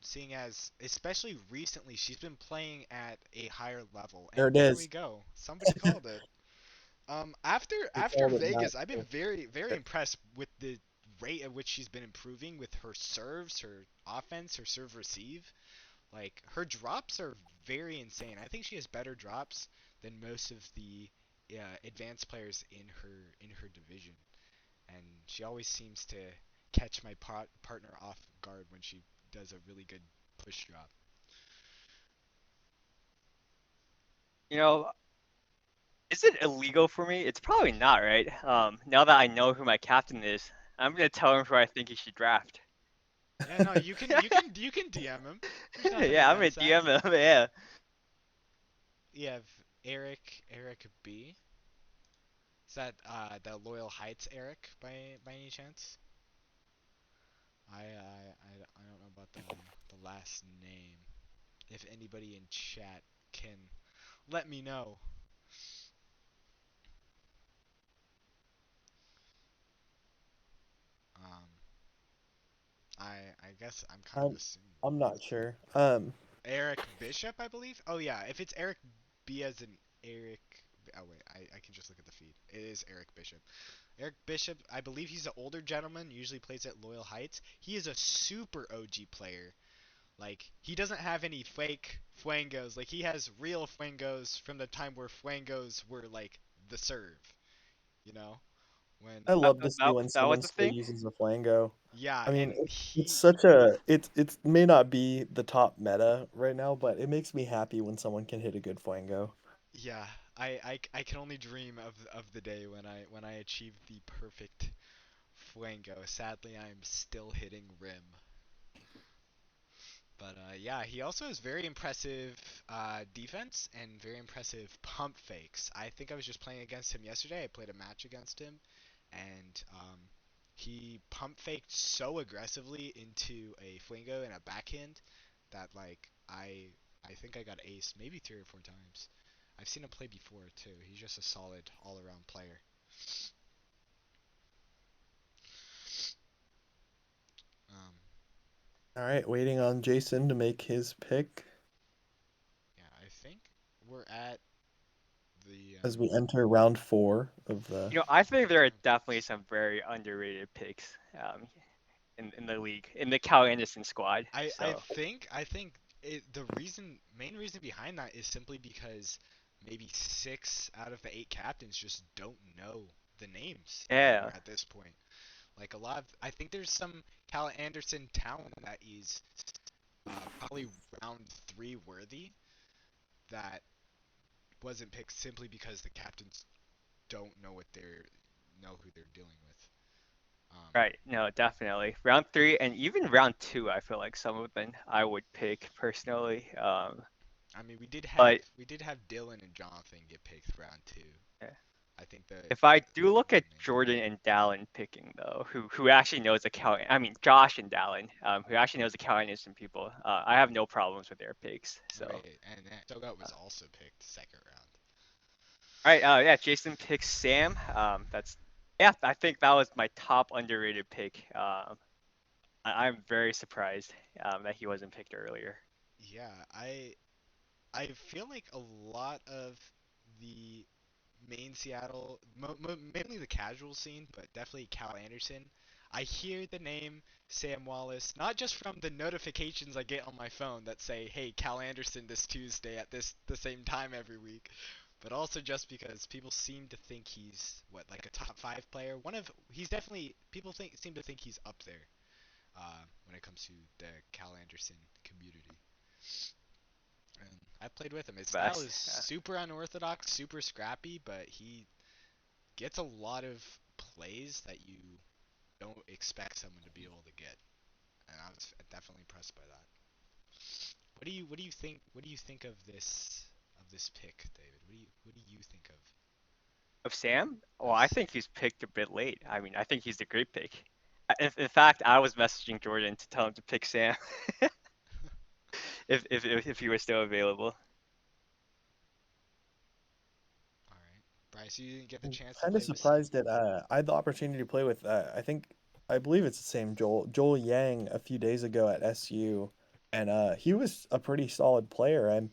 seeing as especially recently she's been playing at a higher level. There And it there we is. go. Somebody called it. After We after called it Vegas, I've been not. very impressed with the rate at which she's been improving with her serves, her offense, her serve receive. Like her drops are very insane. I think she has better drops than most of the advanced players in her division, and she always seems to catch my partner off guard when she does a really good push drop. You know, is it illegal for me? It's probably not, right? Now that I know who my captain is, I'm gonna tell him who I think he should draft. Yeah, no, you can DM him. There's nothing Yeah, I'm gonna against that. DM him. Yeah. You have Erick B. Is that the Loyal Heights Erick by any chance? I don't know about the last name. If anybody in chat can let me know. Um, I guess I'm kind of I'm assuming I'm not sure. Eric Bishop, I believe. Oh yeah, if it's Eric B as in Eric. Oh wait, I can just look at the feed. It is Eric Bishop. Eric Bishop, I believe he's an older gentleman. Usually plays at Loyal Heights. He is a super OG player. Like he doesn't have any fake Fuengos. Like he has real Fuengos from the time where Fuengos were like the serve. You know when I That, love to see when that was someone the still thing. uses a flango. yeah, I mean, and it's he such a it may not be the top meta right now, but it makes me happy when someone can hit a good flango. yeah, I can only dream of the day when I achieve the perfect Fuengo. Sadly, I'm still hitting rim. But yeah, he also has very impressive defense and very impressive pump fakes. I think I was just playing against him yesterday. I played a match against him, and he pump faked so aggressively into a Fuengo and a backhand that like I think I got aced maybe 3 or 4 times. I've seen him play before too. He's just a solid all-around player. Um, All right, waiting on Jason to make his pick. yeah, I think we're at as we enter round 4 of the. I think there are definitely some very underrated picks in the league, in the Cal Anderson squad. I So think main reason behind that is simply because maybe 6 out of the 8 captains just don't know the names anymore yeah, at this point. Like I think there's some Cal Anderson talent that is probably round 3 worthy that wasn't picked simply because the captains don't know who they're dealing with. right. No, definitely. Round 3 and even round 2, I feel like some of them I would pick personally. I mean, But we did have Dylan and Jonathan get picked round 2. yeah. I think If I do those are look the at main two. Jordan and Dallin picking though, who actually knows the I mean Josh and Dallin, who actually knows the Cal Anderson people, I have no problems with their picks. So, Right, and Sougat uh, was also picked 2nd round. all right, yeah, Jason picks Sam. Yeah, I think that was my top underrated pick. I'm very surprised that he wasn't picked earlier. Yeah, I feel like a lot of the main Seattle, mainly the casual scene, but definitely Cal Anderson. I hear the name Sam Wallace not just from the notifications I get on my phone that say, "Hey, Cal Anderson this Tuesday at the same time every week," but also just because people seem to think he's like a top 5 player. He's definitely seem to think he's up there when it comes to the Cal Anderson community. And I played with him. His style Best. is super unorthodox, super scrappy, but he gets a lot of plays that you don't expect someone to be able to get, and I was definitely impressed by that. What do you think? What do you think of this pick, David? What do you think of Of Sam? Well, I this? think he's picked a bit late. I mean, I think he's a great pick. In fact, I was messaging Jordan to tell him to pick Sam if he was still available. All right, Bryce, you didn't get the I'm chance to kind of play with Sam. surprised that I had the opportunity to play with. I believe it's the same Joel Yang a few days ago at SU, and he was a pretty solid player. I'm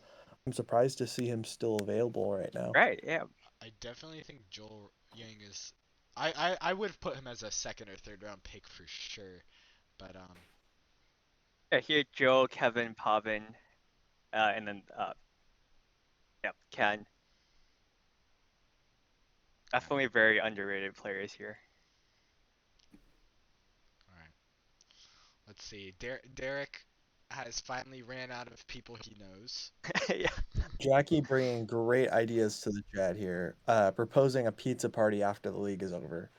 surprised to see him still available right now. Right? Yeah. I definitely think Joel Yang is. I would have put him as a 2nd or 3rd round pick for sure, but Yeah. Here, Joe, Kevin, Pavan, and then yeah, Ken. okay, Definitely very underrated players here. all right. Let's see. Derek has finally ran out of people he knows. Yeah. Jackie bringing great ideas to the chat here, proposing a pizza party after the league is over.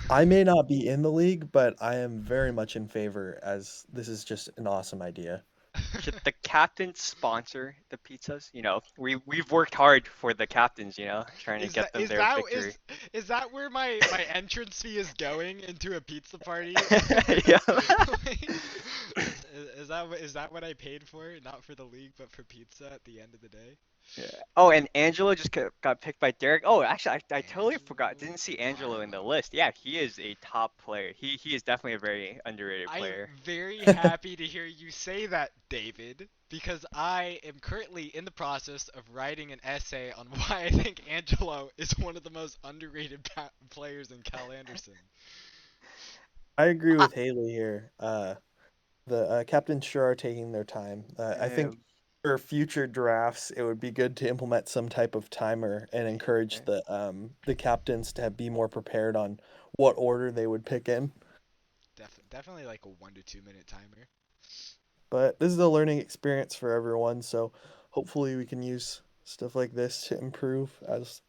I may not be in the league, but I am very much in favor as this is just an awesome idea. Should the captains sponsor the pizzas? We've worked hard for the captains. Trying to Is get that them is their that victory. is that where my entrance fee is going into a pizza party? Yeah. Is that what I paid for? Not for the league, but for pizza at the end of the day? Yeah. Oh, and Angelo just got picked by Derek. Oh, actually, I totally forgot. Angelo Didn't see Angelo in the Barlow. list. Yeah, he is a top player. He is definitely a very underrated I'm player. very happy to hear you say that, David, because I am currently in the process of writing an essay on why I think Angelo is one of the most underrated players in Cal Anderson. I agree I, with Hailee here. The captains sure are taking their time. I think um, for future drafts, it would be good to implement some type of timer and encourage the captains to be more prepared on what order they would pick in. Definitely like a 1 to 2 minute timer. But this is a learning experience for everyone, so hopefully we can use stuff like this to improve as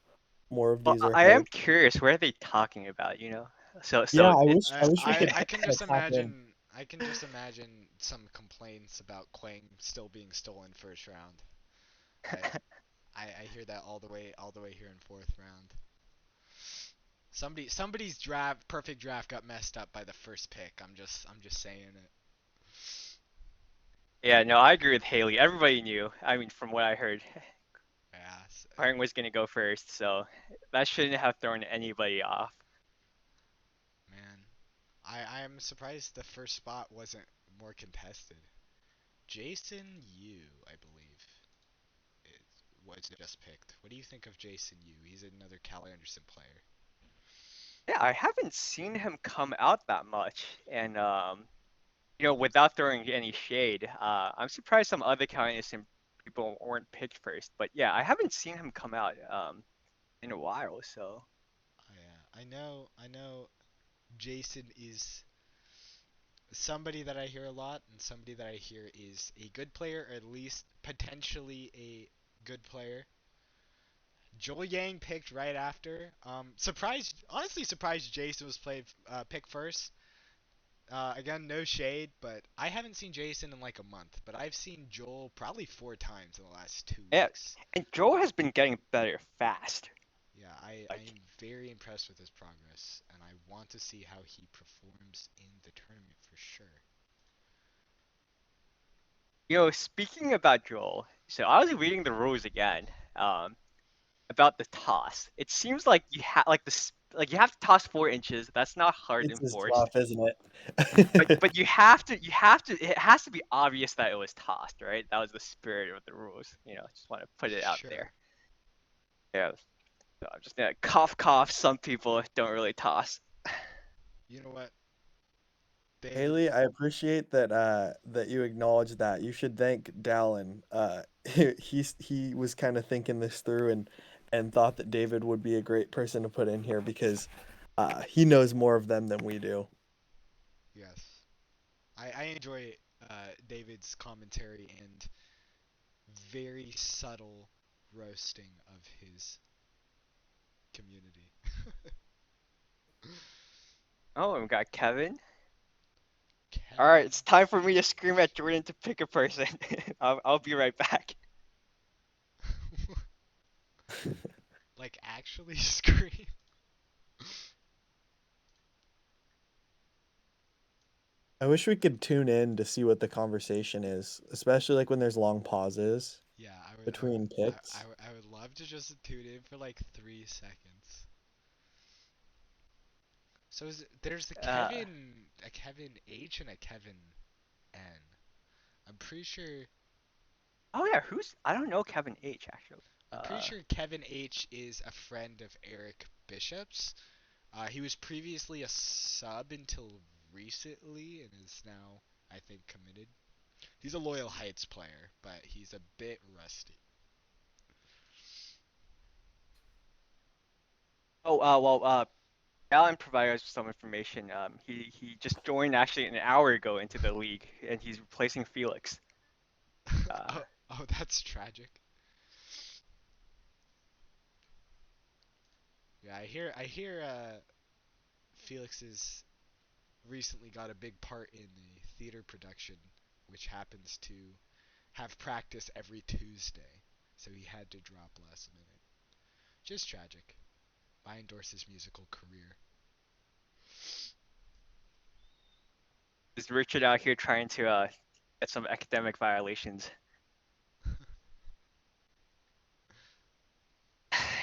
more of well, these are I am held. curious. What are they talking about? So Yeah, so it. I wish we could I can just tap in. imagine some complaints about Quang still being stolen 1st round. I I hear that all the way here in 4th round. Somebody's perfect draft got messed up by the first pick. I'm just saying it. Yeah, no, I agree with Hailee. Everybody knew. I mean, from what I heard, Yeah, Quang was gonna go first, so that shouldn't have thrown anybody off. man. I am surprised the first spot wasn't more contested. Jason Yu, I believe, was just picked. What do you think of Jason Yu? He's another Cal Anderson player. Yeah, I haven't seen him come out that much, and without throwing any shade, I'm surprised some other Cal Anderson people weren't picked first. But yeah, I haven't seen him come out in a while, so. Oh, yeah, I know. Jason is somebody that I hear a lot, and somebody that I hear is a good player, or at least potentially a good player. Joel Yang picked right after. Honestly surprised Jason was picked first. Again, no shade, but I haven't seen Jason in like a month, but I've seen Joel probably 4 times in the last two Yeah, weeks. and Joel has been getting better fast. Yeah, I Like, am very impressed with his progress, and I want to see how he performs in the tournament for sure. speaking about Joel, so I was reading the rules again, about the toss. It seems like you have to toss 4 inches. That's not hard It's just enforced. rough, isn't But it? but it has to be obvious that it was tossed, right? That was the spirit of the rules. Just want to put it out Sure. there. Yeah. So I'm just gonna cough cough. Some people don't really toss. You know what? They Hailee, I appreciate that you acknowledge that. You should thank Dallin. He was kind of thinking this through and thought that David would be a great person to put in here because he knows more of them than we do. Yes. I enjoy David's commentary and very subtle roasting of his community. Oh, and we got Kevin. All right, Kevin. it's time for me to scream at Jordan to pick a person. I'll be right back. Like actually scream. I wish we could tune in to see what the conversation is, especially like when there's long pauses Yeah, between picks. I would love to just tune in for like 3 seconds. So there's Uh, a Kevin H and a Kevin N. I'm pretty sure oh yeah, I don't know Kevin H actually. I'm pretty sure Kevin H is a friend of Erick Bishop's. He was previously a sub until recently and is now, I think, committed. He's a Loyal Heights player, but he's a bit rusty. Alan provided us with some information. He just joined actually an hour ago into the league, and he's replacing Felix. Uh, Oh, that's tragic. Yeah, I hear Felix has recently got a big part in the theater production, which happens to have practice every Tuesday, so he had to drop last minute. Just tragic. I endorse his musical career. is Richard out here trying to get some academic violations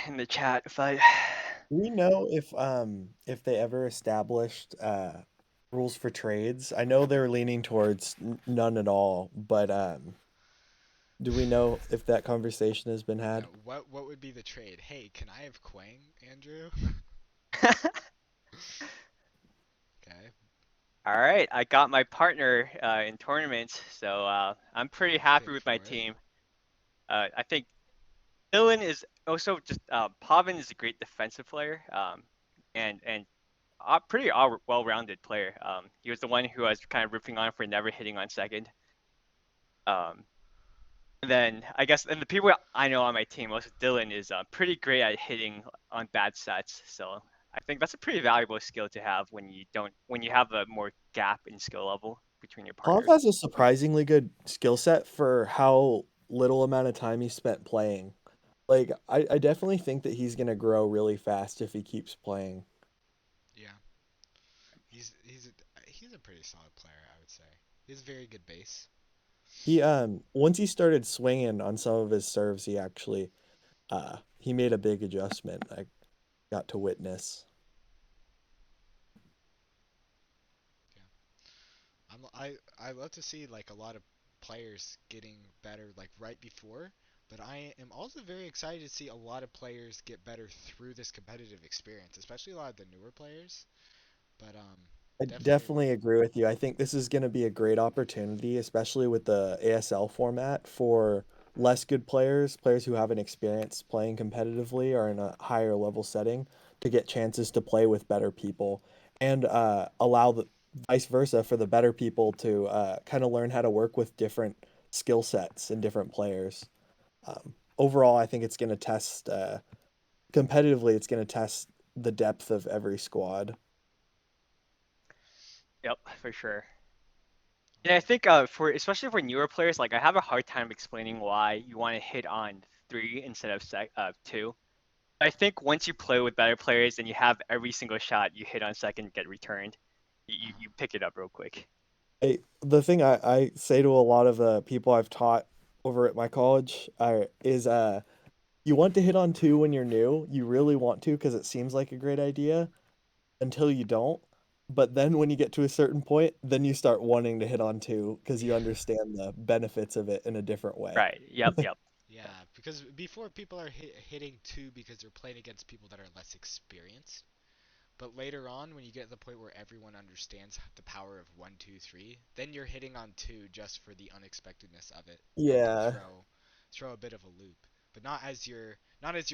in the chat? But Do we know if they ever established rules for trades? I know they were leaning towards none at all, but do we know if that conversation has been Yeah, had? what would be the trade? Hey, can I have Quang, Andrew? Okay. all right, I got my partner in tournaments, so I'm pretty happy Pick with my for it. team. I think Dallin is also just Pavan is a great defensive player, and pretty well-rounded player. He was the one who I was kind of ripping on for never hitting on second. Um, and then I guess and the people I know on my team, also Dallin is pretty great at hitting on bad sets. So I think that's a pretty valuable skill to have when you have a more gap in skill level between your Pav partners. has a surprisingly good skill set for how little amount of time he spent playing. Like, I definitely think that he's gonna grow really fast if he keeps playing. Yeah. He's a pretty solid player, I would say. He has very good base. He once he started swinging on some of his serves, he made a big adjustment. I got to witness. I love to see like a lot of players getting better like right before, But I am also very excited to see a lot of players get better through this competitive experience, especially a lot of the newer players. But I definitely, definitely agree with you. I think this is going to be a great opportunity, especially with the ASL format for less good players, players who haven't experienced playing competitively or in a higher level setting, to get chances to play with better people and allow the vice versa for the better people to kind of learn how to work with different skill sets and different players. Overall, I think it's going to test competitively, it's going to test the depth of every squad. Yep, for sure. And I think for especially for newer players, like I have a hard time explaining why you want to hit on 3 instead of 2. I think once you play with better players and you have every single shot you hit on second get returned, you pick it up real quick. The thing I say to a lot of the people I've taught over at my college is you want to hit on two when you're new. You really want to because it seems like a great idea until you don't. But then when you get to a certain point, then you start wanting to hit on two because you yeah, understand the benefits of it in a different way. Right. Yep. Yep. yeah. Because before people are hitting two because they're playing against people that are less experienced. But later on, when you get to the point where everyone understands the power of one, two, three, then you're hitting on two just for the unexpectedness of it, and to Yeah. throw a bit of a loop, but not as your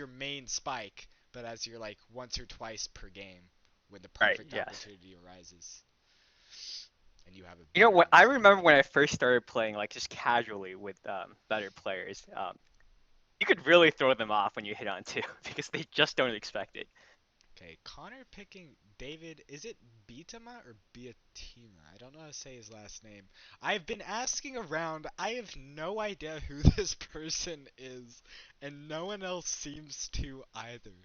main spike, but as your like once or twice per game when the Right. perfect Yes. opportunity arises, and you have a You know better what? I understanding. remember when I first started playing, like just casually with better players. You could really throw them off when you hit on 2 because they just don't expect it. Okay, Connor picking David. Is it Bitama or Biatima? I don't know how to say his last name. I've been asking around. I have no idea who this person is, and no one else seems to either.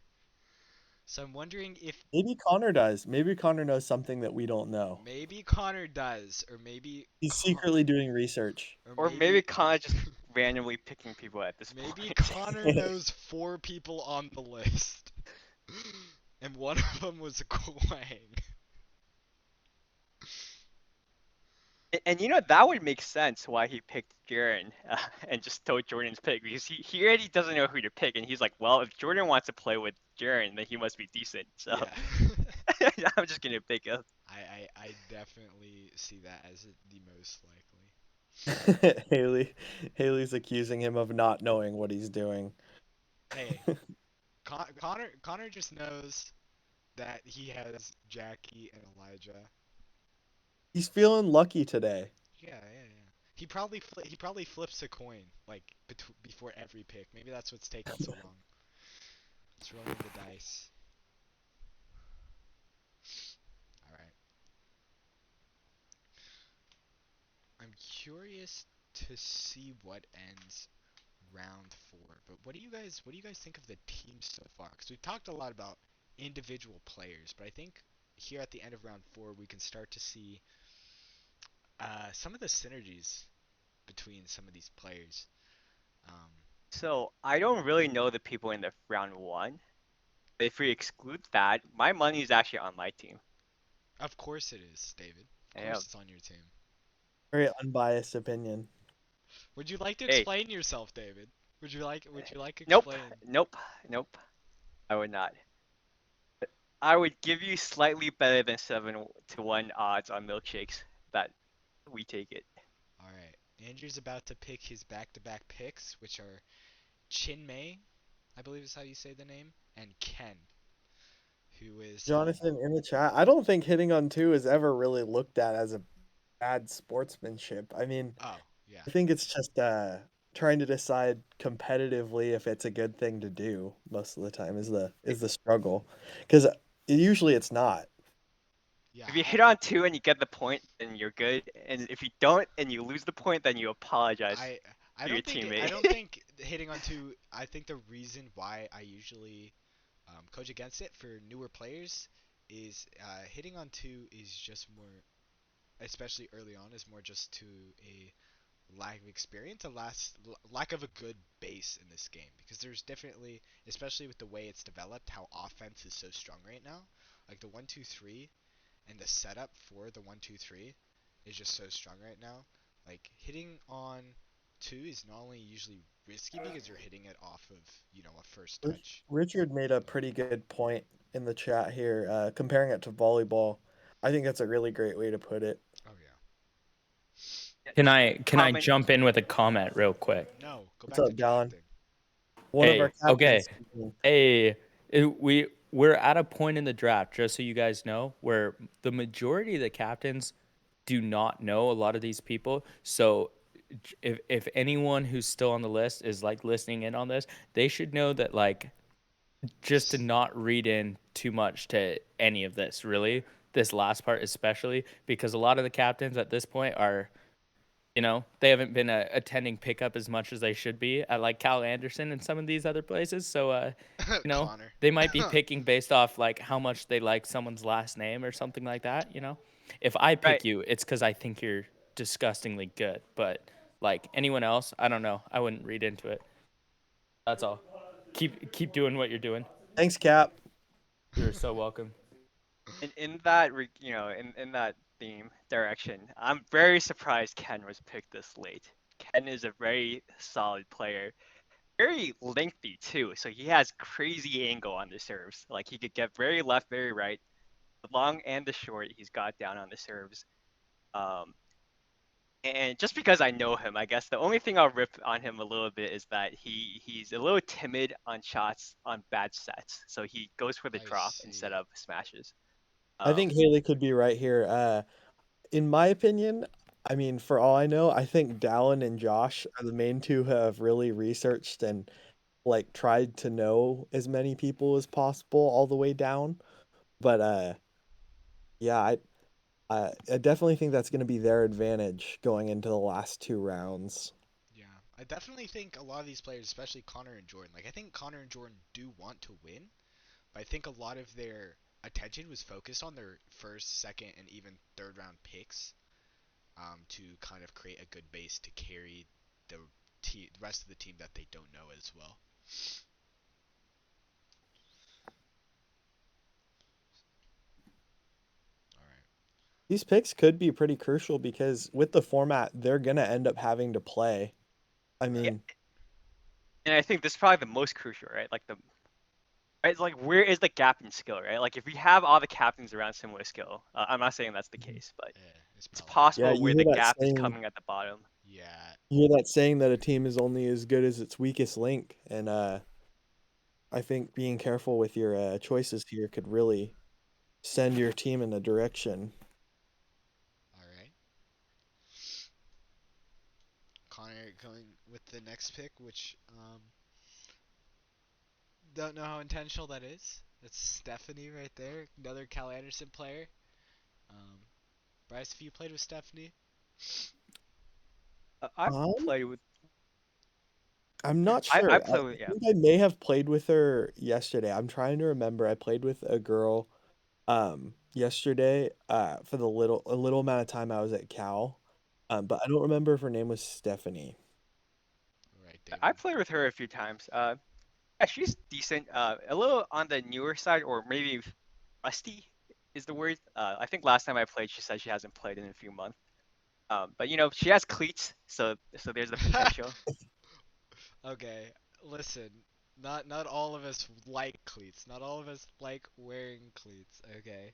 So I'm wondering if Maybe Connor does. Maybe Connor knows something that we don't know. maybe Connor does, or maybe He's secretly doing research. or Or maybe maybe Khan just randomly picking people at this maybe point. Connor knows 4 people on the list, and one of them was Quang. And you know that would make sense why he picked Jaren and just told Jordan's pick because he already doesn't know who to pick and he's like, well, if Jordan wants to play with Jaren, then he must be decent. So Yeah. I'm just gonna pick him. I definitely see that as the most likely. Hailee's accusing him of not knowing what he's doing. Hey, Connor just knows that he has Jackie and Elijah. He's feeling lucky today. Yeah. He probably flips a coin like before every pick. Maybe that's what's taking so long. It's rolling the dice. All right. I'm curious to see what ends round 4. But what do you guys think of the team so far? Because we've talked a lot about individual players, but I think here at the end of round 4 we can start to see some of the synergies between some of these players. Um, So I don't really know the people in the round 1. But if we exclude that, my money is actually on my team. of course it is, David. Of Yeah. course it's on your team. Very unbiased opinion. Would you like to Hey. explain yourself, David? Would you like Nope. explain? Nope. Nope. I would not. I would give you slightly better than 7-1 odds on milkshakes that we take it. All right. Andrew's about to pick his back-to-back picks, which are Chinmay, I believe is how you say the name, and Ken, who is Jonathan in the chat, I don't think hitting on two is ever really looked at as a bad sportsmanship. I mean, oh, yeah. I think it's just trying to decide competitively if it's a good thing to do most of the time is the struggle. Because usually it's not. Yeah, If you hit on 2 and you get the point, then you're good. And if you don't and you lose the point, then you apologize I I to your don't think I teammate. don't think hitting on two. I think the reason why I usually coach against it for newer players is hitting on two is just more, especially early on, is more just to a lack of experience, lack of a good base in this game. Because there's definitely, especially with the way it's developed, how offense is so strong right now. Like the 1-2-3 and the setup for the 1-2-3 is just so strong right now. Like hitting on too is not only usually risky because you're hitting it off of, a first Rich- touch. Richard made a pretty good point in the chat here, comparing it to volleyball. I think that's a really great way to put it. Oh yeah. Can I Comment. jump in with a comment real quick? No, go What's back up, to Dallin? drafting. One of Hey, our captains. okay. speaking. Hey, we're at a point in the draft, just so you guys know, where the majority of the captains do not know a lot of these people. So if anyone who's still on the list is like listening in on this, they should know that like just to not read in too much to any of this, really. This last part especially, because a lot of the captains at this point are, they haven't been attending pickup as much as they should be at like Cal Anderson and some of these other places. So, Connor. they might be picking based off like how much they like someone's last name or something like that. If I pick Right. you, it's because I think you're disgustingly good. But like anyone else, I don't know. I wouldn't read into it. That's all. Keep doing what you're doing. Thanks, Cap. You're so welcome. In that in that theme direction, I'm very surprised Ken was picked this late. Ken is a very solid player, very lengthy too. So he has crazy angle on the serves. Like he could get very left, very right, the long and the short. He's got down on the serves. Um, and just because I know him, I guess the only thing I'll rip on him a little bit is that he's a little timid on shots on bad sets. So he goes for the I drop see. instead of smashes. I think Hailee could be right here. In my opinion, I mean, for all I know, I think Dallin and Josh are the main two who have really researched and like tried to know as many people as possible all the way down. But yeah, I definitely think that's going to be their advantage going into the last two rounds. Yeah, I definitely think a lot of these players, especially Connor and Jordan, like I think Connor and Jordan do want to win, but I think a lot of their attention was focused on their first, second, and even third round picks, to kind of create a good base to carry the rest of the team that they don't know as well. All right. These picks could be pretty crucial because with the format, they're going to end up having to play. I mean, And I think this is probably the most crucial, right? It's like where is the gap in skill, right? Like if we have all the captains around similar skill, I'm not saying that's the case, but Yeah, it's probably yeah, possible you where hear the that gap is saying. coming at the bottom. Yeah. You hear that saying that a team is only as good as its weakest link, and I think being careful with your choices here could really send your team in a direction. All right. Connor going with the next pick, which don't know how intentional that is. That's Stephanie right there, another Cal Anderson player. Um, Bryce, have you played with Stephanie? I Um, play with I'm not I sure. I play with think I may have played with her yesterday. I'm trying to remember. I played with a girl yesterday for a little amount of time I was at Cal. But I don't remember if her name was Stephanie. All right, David. I played with her a few times. Yeah, she's decent. A little on the newer side, or maybe rusty is the word. I think last time I played, she said she hasn't played in a few months. But she has cleats, so there's the potential. Okay, listen. Not all of us like cleats. Not all of us like wearing cleats. Okay.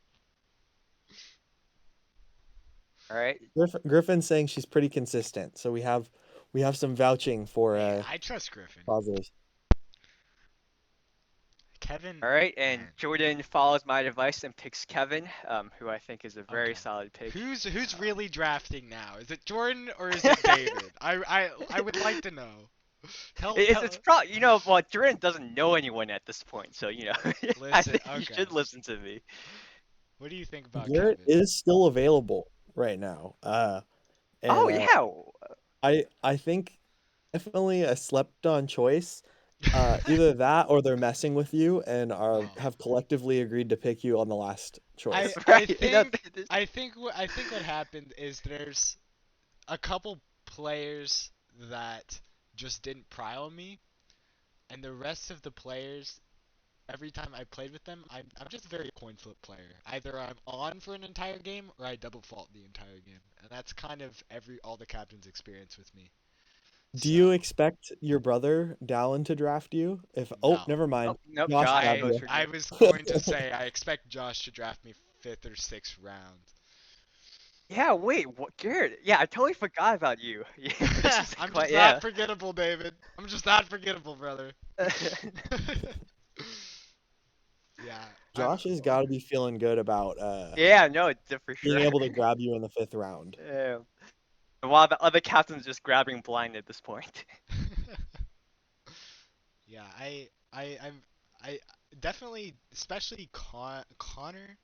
All right. Griffin's saying she's pretty consistent, so we have some vouching for Hey, I trust Griffin. positives. Kevin. All right, and Man. Jordan follows my advice and picks Kevin, who I think is a very Okay. solid pick. Who's really drafting now? Is it Jordan or is it David? I would like to know. It's probably well, Jordan doesn't know anyone at this point, so I Listen, think you should listen to me. What do you think about Garrett Kevin? is still available right now. Oh And yeah. I think definitely a slept on choice. Either that or they're messing with you and Oh. have collectively agreed to pick you on the last I choice. I Right, think I think what happened is there's a couple players that just didn't pry on me, and the rest of the players, every time I played with them, I'm just a very coin flip player. Either I'm on for an entire game or I double fault the entire game, and that's kind of all the captain's experience with me. Do you So, expect your brother Dallin to draft you? no. Never mind. Oh, nope, Josh Josh grabbed goes you. for I you. was going to say I expect Josh to draft me 5th or 6th round. Yeah, wait, what, Garrett? Yeah, I totally forgot about you. Yeah, this is I'm quite, just yeah. not forgettable, David. I'm just not forgettable, brother. Yeah, Josh has got to be feeling good about Yeah, no, for being sure. able to grab you in the 5th round. Yeah. While the other captain's just grabbing blind at this point. yeah. I definitely, especially Connor,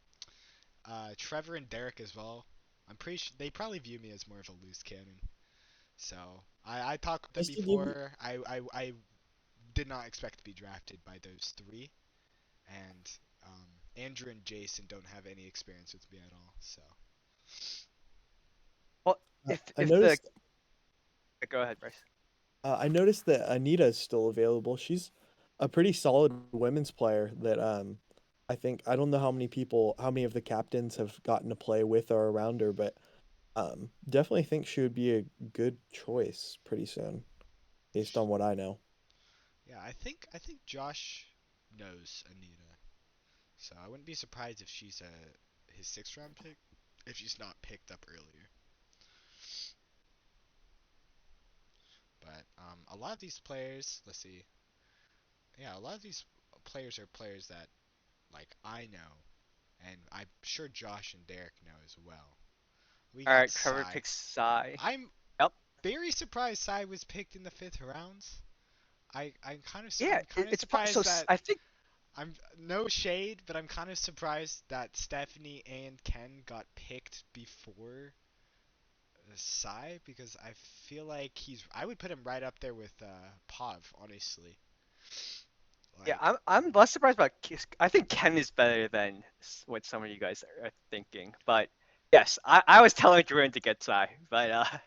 Trevor and Derek as well. I'm pretty sure they probably view me as more of a loose cannon. So I talked with them Just to give you, before. I did not expect to be drafted by those three, and Andrew and Jason don't have any experience with me at all. So Well, I if the noticed go ahead, Bryce. I noticed that Anita is still available. She's a pretty solid women's player that I don't know how many of the captains have gotten to play with or around her, but definitely think she would be a good choice pretty soon, based on what I know. yeah, I think Josh knows Anita. So I wouldn't be surprised if she's his 6th round pick if she's not picked up earlier. But a lot of these players, let's see, yeah, a lot of these players are players that like I know, and I'm sure Josh and Derek know as well. We All got right, Trevor Sai. picks Sai. I'm Yep. very surprised Sai was picked in the 5th round. Yeah, I'm kind of it's so surprised that I think I'm no shade, but I'm kind of surprised that Stephanie and Ken got picked before Sai because I feel like I would put him right up there with Pav, honestly. yeah, Like I'm less surprised about I think Ken is better than what some of you guys are thinking. But yes, I was telling Jordan to get Sai, but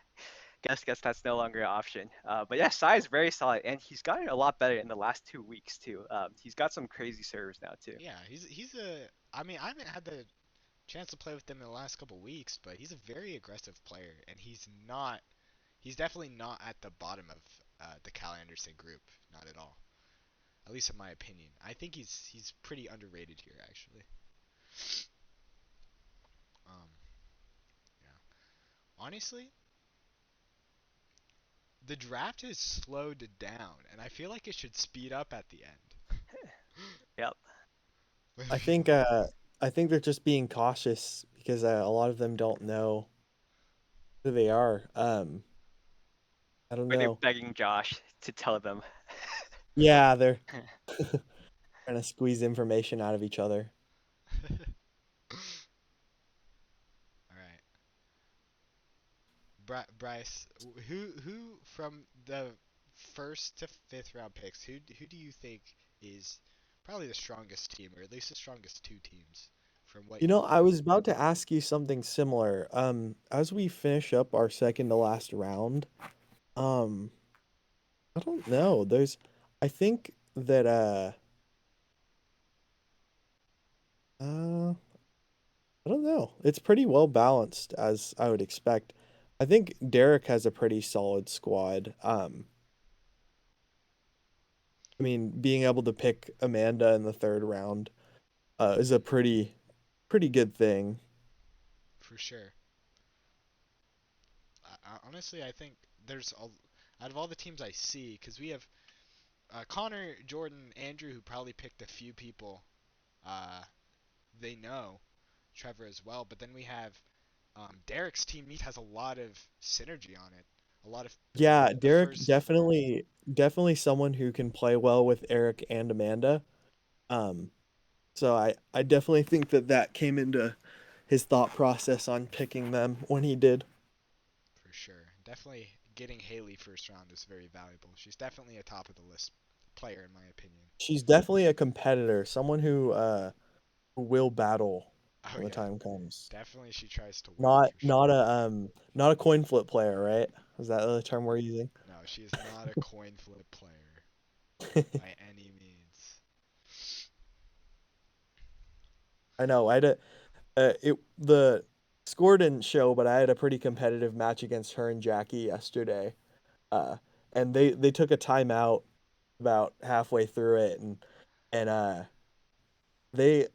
guess that's no longer an option. But yeah, Sai is very solid, and he's gotten a lot better in the last 2 weeks too. He's got some crazy serves now too. yeah, he's a. I mean, I haven't had the chance to play with him in the last couple weeks, but he's a very aggressive player, and he's not. He's definitely not at the bottom of the Cal Anderson group, not at all. At least in my opinion. I think he's pretty underrated here, actually. Um, yeah. Honestly, the draft has slowed down, and I feel like it should speed up at the end. Yep. I think they're just being cautious because a lot of them don't know who they are. I don't Or they're know. begging Josh to tell them. Yeah, they're trying to squeeze information out of each other. All right. Bryce, who from the 1st to 5th round picks, who do you think is probably the strongest team, or at least the strongest two teams from what You you know, know? I was about to ask you something similar. As we finish up our second to last round, um, I don't know. I think that uh, I don't know. It's pretty well balanced as I would expect. I think Derek has a pretty solid squad. I mean, being able to pick Amanda in the 3rd round, is a pretty good thing. For sure. Honestly, I think out of all the teams I see, because we have Connor, Jordan, Andrew, who probably picked a few people uh, they know, Trevor as well, but then we have Derek's team Meet has a lot of synergy on it. A lot of Yeah, the Derek first definitely someone who can play well with Eric and Amanda. Um, so I definitely think that came into his thought process on picking them when he did. for sure. Definitely getting Hailee 1st round is very valuable. She's definitely a top of the list player in my opinion. She's definitely a competitor, someone who will battle Oh when the yeah, time comes. definitely she tries to win Not for not sure. not a coin flip player, right? Is that the term we're using? No, she is not a coin flip player by any means. I know. The score didn't show, but I had a pretty competitive match against her and Jackie yesterday. Uh, and they took a timeout about halfway through it, and they,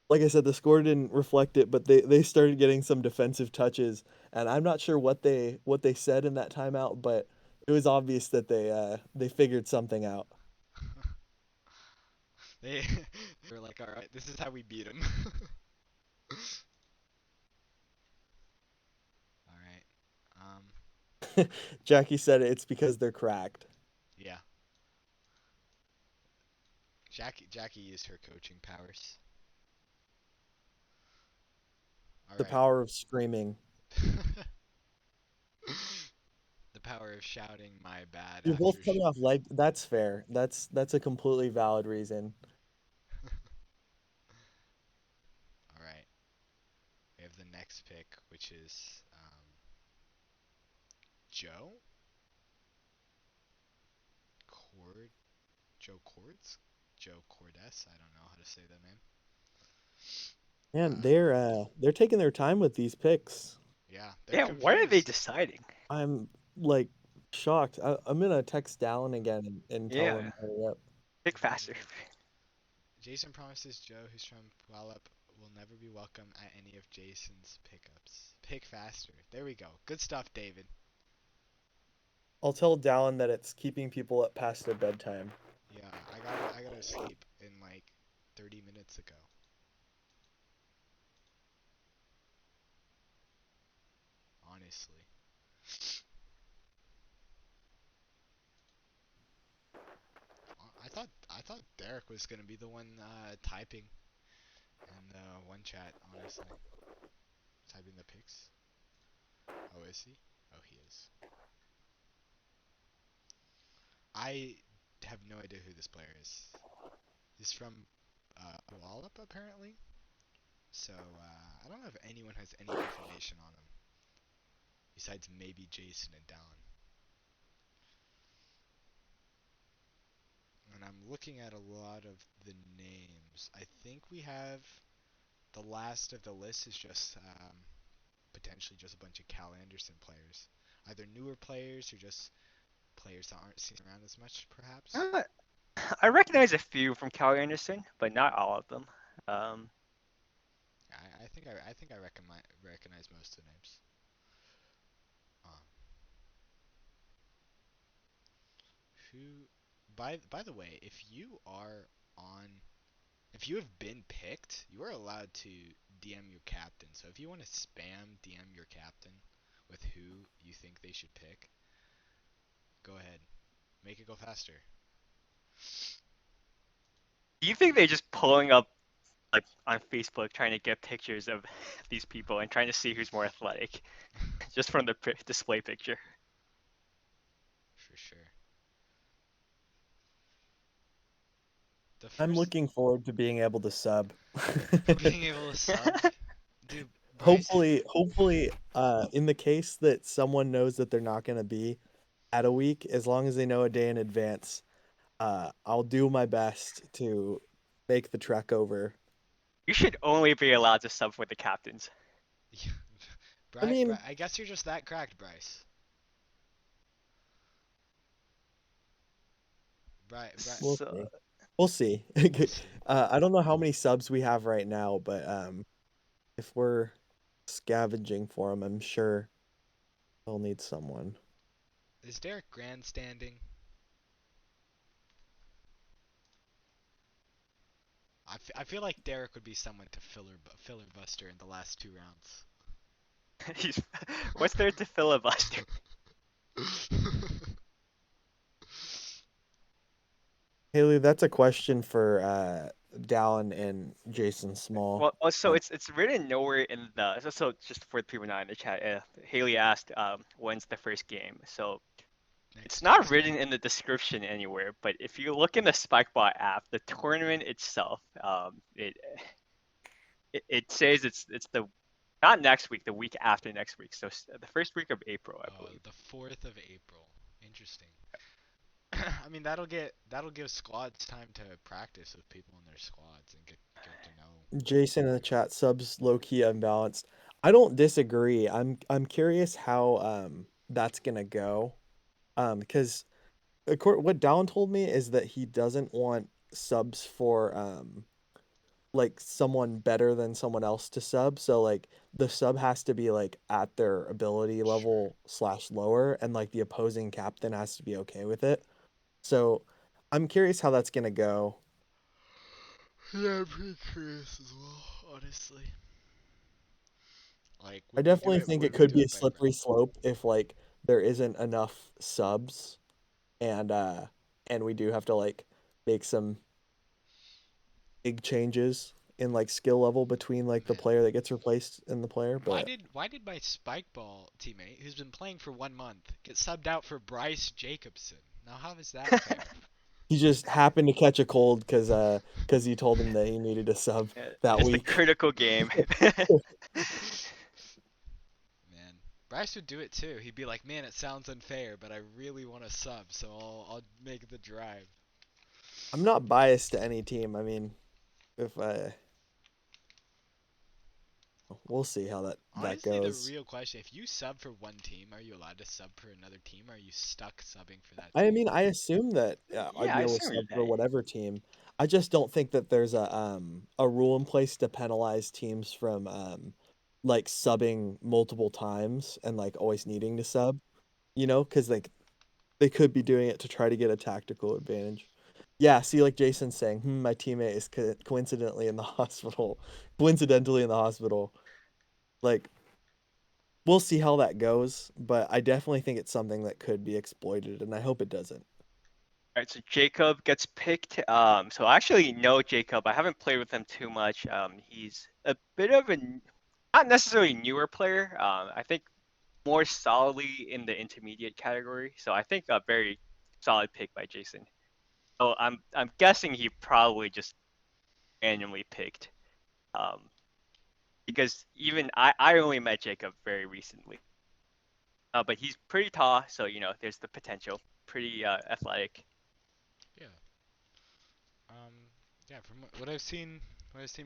like I said, the score didn't reflect it, but they started getting some defensive touches, and I'm not sure what they said in that timeout, but it was obvious that they figured something out. they were like, all right, this is how we beat him. All right. Jackie said it's because they're cracked. Yeah. Jackie used her coaching powers. All The right. power of screaming. The power of shouting my bad You're both after coming off leg. That's fair. That's a completely valid reason. All right. We have the next pick, which is Joe Cord Joe Cords? Joe Cordes? I don't know how to say that name. Man, they're taking their time with these picks. Yeah, they're Yeah, what are they confused. deciding? I'm like shocked. I'm gonna text Dallin again and tell Yeah, him hurry up. pick faster. Jason promises Joe, who's from Puyallup, will never be welcome at any of Jason's pickups. Pick faster. There we go. Good stuff, David. I'll tell Dallin that it's keeping people up past their bedtime. Yeah, I gotta sleep in like 30 minutes ago. Honestly. I thought Derek was gonna be the one typing in the one chat, honestly. Typing the pics. Oh, is he? Oh, he is. I have no idea who this player is. He's from Puyallup, apparently. So, I don't know if anyone has any information on him. Besides maybe Jason and Dallin. And I'm looking at a lot of the names. I think we have the last of the list is just potentially just a bunch of Cal Anderson players. Either newer players or just players that aren't seen around as much, perhaps. I recognize a few from Cal Anderson, but not all of them. I think I recognize most of the names. Um, who? By the way, if you have been picked, you are allowed to DM your captain. So if you want to spam DM your captain with who you think they should pick, go ahead. Make it go faster. Do you think they're just pulling up like on Facebook trying to get pictures of these people and trying to see who's more athletic, just from the display picture? For sure. The I'm first looking forward to being able to sub. being able to sub, dude. Bryce, Hopefully, in the case that someone knows that they're not gonna be at a week, as long as they know a day in advance, I'll do my best to make the trek over. You should only be allowed to sub with the captains. I mean, I guess you're just that cracked, Bryce. we'll So, see. We'll see. We'll see. I don't know how many subs we have right now, but if we're scavenging for them, I'm sure they'll need someone. Is Derek grandstanding? I feel like Derek would be someone to filler buster in the last 2 rounds. what's there to filibuster? Hailee, that's a question for Dallin and Jason Small. Well, so it's written nowhere in the. So just for the people not in the chat, Hailee asked, when's the first game? So it's not Next written week. in the description anywhere. But if you look in the Spikebot app, the tournament itself, it says it's the not next week, the week after next week. So the first week of April, I believe. The 4th of April. Interesting. I mean that'll give squads time to practice with people in their squads and get to know. Jason in the chat, subs low key unbalanced. I don't disagree. I'm curious how that's gonna go. Because what Dallin told me is that he doesn't want subs for like someone better than someone else to sub. So like the sub has to be like at their ability Sure. level / lower, and like the opposing captain has to be okay with it. So I'm curious how that's gonna go. Yeah, I'm pretty curious as well, honestly. Like I when we do definitely it, think when it we could do be a it by friend. slippery slope if like there isn't enough subs and we do have to like make some big changes in like skill level between like the Man, player that gets replaced and the player, but why did my spike ball teammate, who's been playing for 1 month, get subbed out for Bryce Jacobson? Now how is that fair? he just happened to catch a cold because you told him that he needed a sub that Just a week. critical game. Man, Bryce would do it too. He'd be like, "Man, it sounds unfair, but I really want to sub, so I'll make the drive." I'm not biased to any team. I mean, if I we'll see how that Honestly, the goes. real question, if you sub for one team, are you allowed to sub for another team? Or are you stuck subbing for that I team? mean, I assume that I'd Yeah, be I able to assume sub for that. whatever team. I just don't think that there's a rule in place to penalize teams from like subbing multiple times and like always needing to sub, because like they could be doing it to try to get a tactical advantage. Yeah, see, like Jason's saying, my teammate is coincidentally in the hospital. Coincidentally in the hospital. Like, we'll see how that goes, but I definitely think it's something that could be exploited, and I hope it doesn't. All right, so Jacob gets picked. So I actually know Jacob. I haven't played with him too much. He's a bit of a not necessarily newer player. I think more solidly in the intermediate category. So I think a very solid pick by Jason. So I'm guessing he probably just randomly picked. Um, because even I only met Jacob very recently. But he's pretty tall, so there's the potential. Pretty athletic. Yeah. Um, yeah, from what I've seen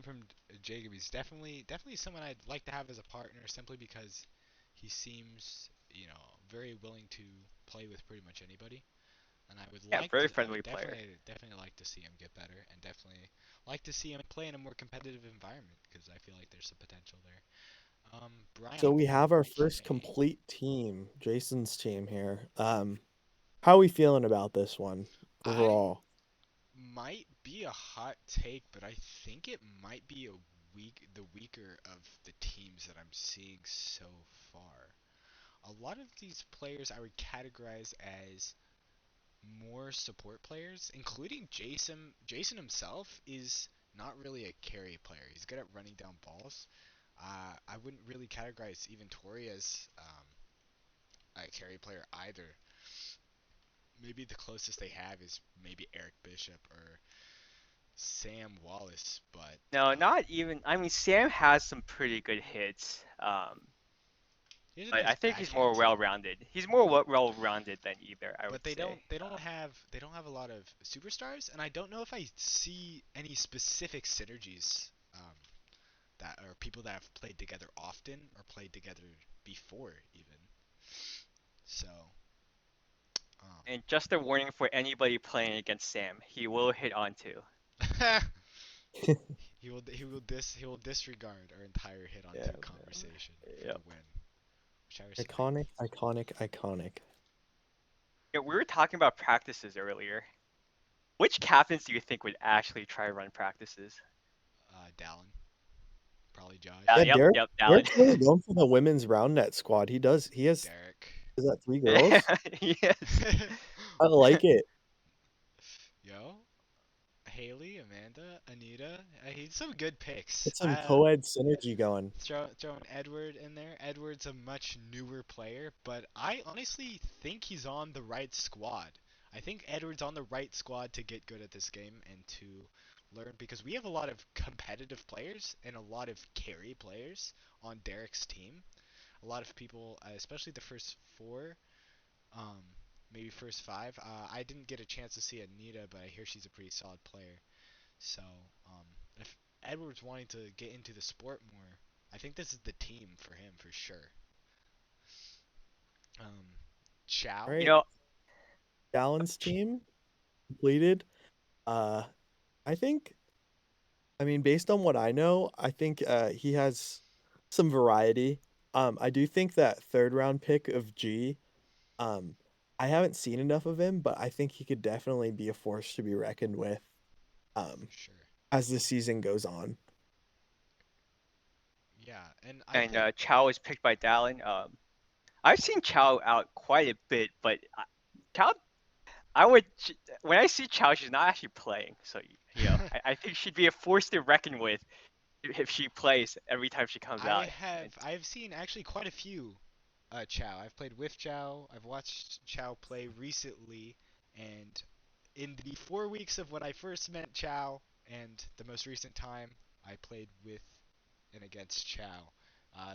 from Jacob, he's definitely someone I'd like to have as a partner, simply because he seems, very willing to play with pretty much anybody. And Yeah, very I would friendly player. definitely like to see him get better, and definitely like to see him play in a more competitive environment, because I feel like there's some potential there. So Brian, we have our first teammate. complete team, Jason's team here. How are we feeling about this one I overall? might be a hot take, but I think it might be the weaker of the teams that I'm seeing so far. A lot of these players I would categorize as more support players, including Jason. Jason himself is not really a carry player. He's good at running down balls. I wouldn't really categorize even Tory as a carry player either. Maybe the closest they have is maybe Erick Bishop or Sam Wallace, but No, not even. I mean, Sam has some pretty good hits. he has a I nice think he's backhand more too. well-rounded. He's more well-rounded than either, I would But they say. don't have a lot of superstars, and I don't know if I see any specific synergies, that are people that have played together often or played together before even. So, And just a warning for anybody playing against Sam, he will hit on two. he will disregard our entire hit on Yeah, two conversation for yeah. the win, which I respect. Iconic, iconic, iconic. Yeah, we were talking about practices earlier. Which captains do you think would actually try to run practices? Dallin, probably Yeah, Josh, Derek. Yep, Dallin. Derek's really going for the women's Roundnet squad. He does. He has. Derek. Is that 3 girls? Yes. I like it. Yo, Hailee, Amanda, Anita. He's some good picks. Get some co-ed synergy going. Throwing Edward in there. Edward's a much newer player, but I honestly think he's on the right squad. I think Edward's on the right squad to get good at this game and to learn, because we have a lot of competitive players and a lot of carry players on Derek's team. A lot of people, especially the first four, um, maybe first five. I didn't get a chance to see Anita, but I hear she's a pretty solid player. So, if Edward's wanting to get into the sport more, I think this is the team for him for sure. All Chau. You right. know, Dallin's team completed. I think. I mean, based on what I know, I think he has some variety. I do think that third round pick of G. Um, I haven't seen enough of him, but I think he could definitely be a force to be reckoned with. For Um, sure. as the season goes on. Yeah, and I And think Chau was picked by Dallin. I've seen Chau out quite a bit, but Chau, I would when I see Chau, she's not actually playing. So I think she'd be a force to reckon with if she plays every time she comes out. I've seen actually quite a few Chau. I've played with Chau. I've watched Chau play recently, and in the 4 weeks of when I first met Chau and the most recent time I played with and against Chau,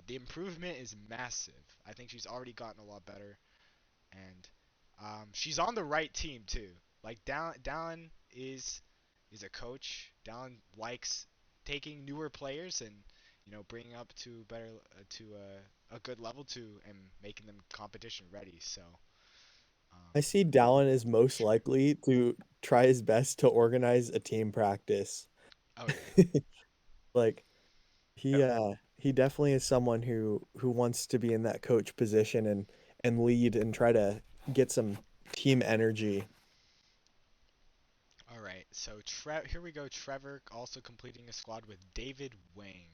the improvement is massive. I think she's already gotten a lot better, and she's on the right team too. Like Dallin is a coach. Dallin likes taking newer players and bringing up to better to a good level to and making them competition ready. So I see Dallin is most sure. likely to try his best to organize a team practice. Oh yeah. Like Yep. he definitely is someone who wants to be in that coach position and lead and try to get some team energy. All right. So here we go. Trevor also completing a squad with David Wang,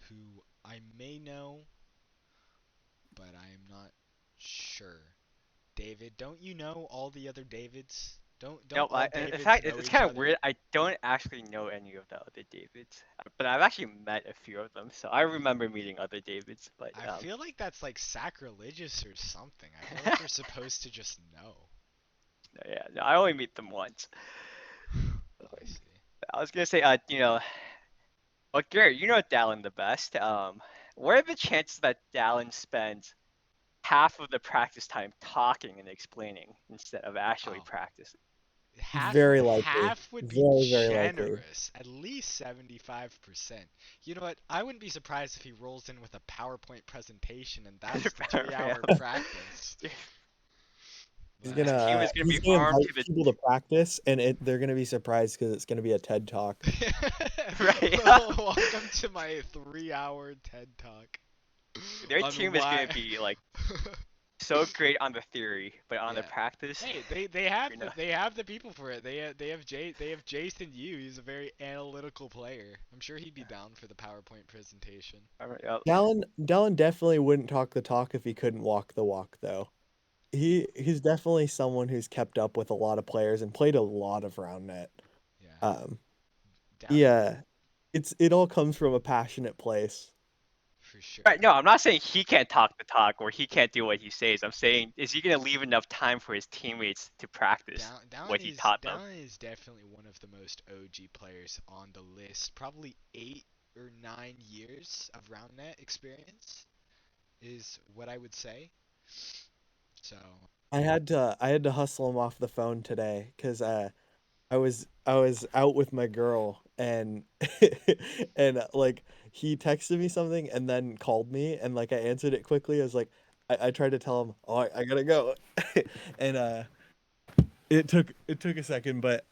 who I may know, but I am not sure. David, don't you know all the other Davids? Don't No, all in Davids fact, know it's each kind of other? weird. I don't actually know any of the other Davids, but I've actually met a few of them, so I remember meeting other Davids. But I feel like that's like sacrilegious or something. I feel like you're supposed to just know. yeah, no, I only meet them once. I see. I was gonna say, well, Garrett, you know Dallin the best. What are the chances that Dallin spends half of the practice time talking and explaining instead of actually Oh, practicing? Very likely. half would be Very, very likely. generous. At least 75%. You know what? I wouldn't be surprised if he rolls in with a PowerPoint presentation and that's the 3 hour practice. He's But His team gonna is gonna he's be gonna armed invite to the people to practice, and they're gonna be surprised because it's gonna be a TED talk. right. Welcome to my 3 hour TED talk Their on team is gonna why. be like so great on the theory, but on the Yeah. practice, Hey, they have you're not. they have the people for it. They have Jason Yu. He's a very analytical player. I'm sure he'd be down for the PowerPoint presentation. Yep. Dallin definitely wouldn't talk the talk if he couldn't walk the walk, though. He's definitely someone who's kept up with a lot of players and played a lot of Roundnet. Yeah. Um, Down yeah, it all comes from a passionate place. for sure. Right, no, I'm not saying he can't talk the talk or he can't do what he says. I'm saying, is he gonna leave enough time for his teammates to practice what he taught them? Dallin is definitely one of the most OG players on the list. Probably 8 or 9 years of Roundnet experience is what I would say. So I had to hustle him off the phone today because I was out with my girl and and like he texted me something and then called me and like I answered it quickly. I was like I tried to tell him, oh, I gotta go, and it took a second, but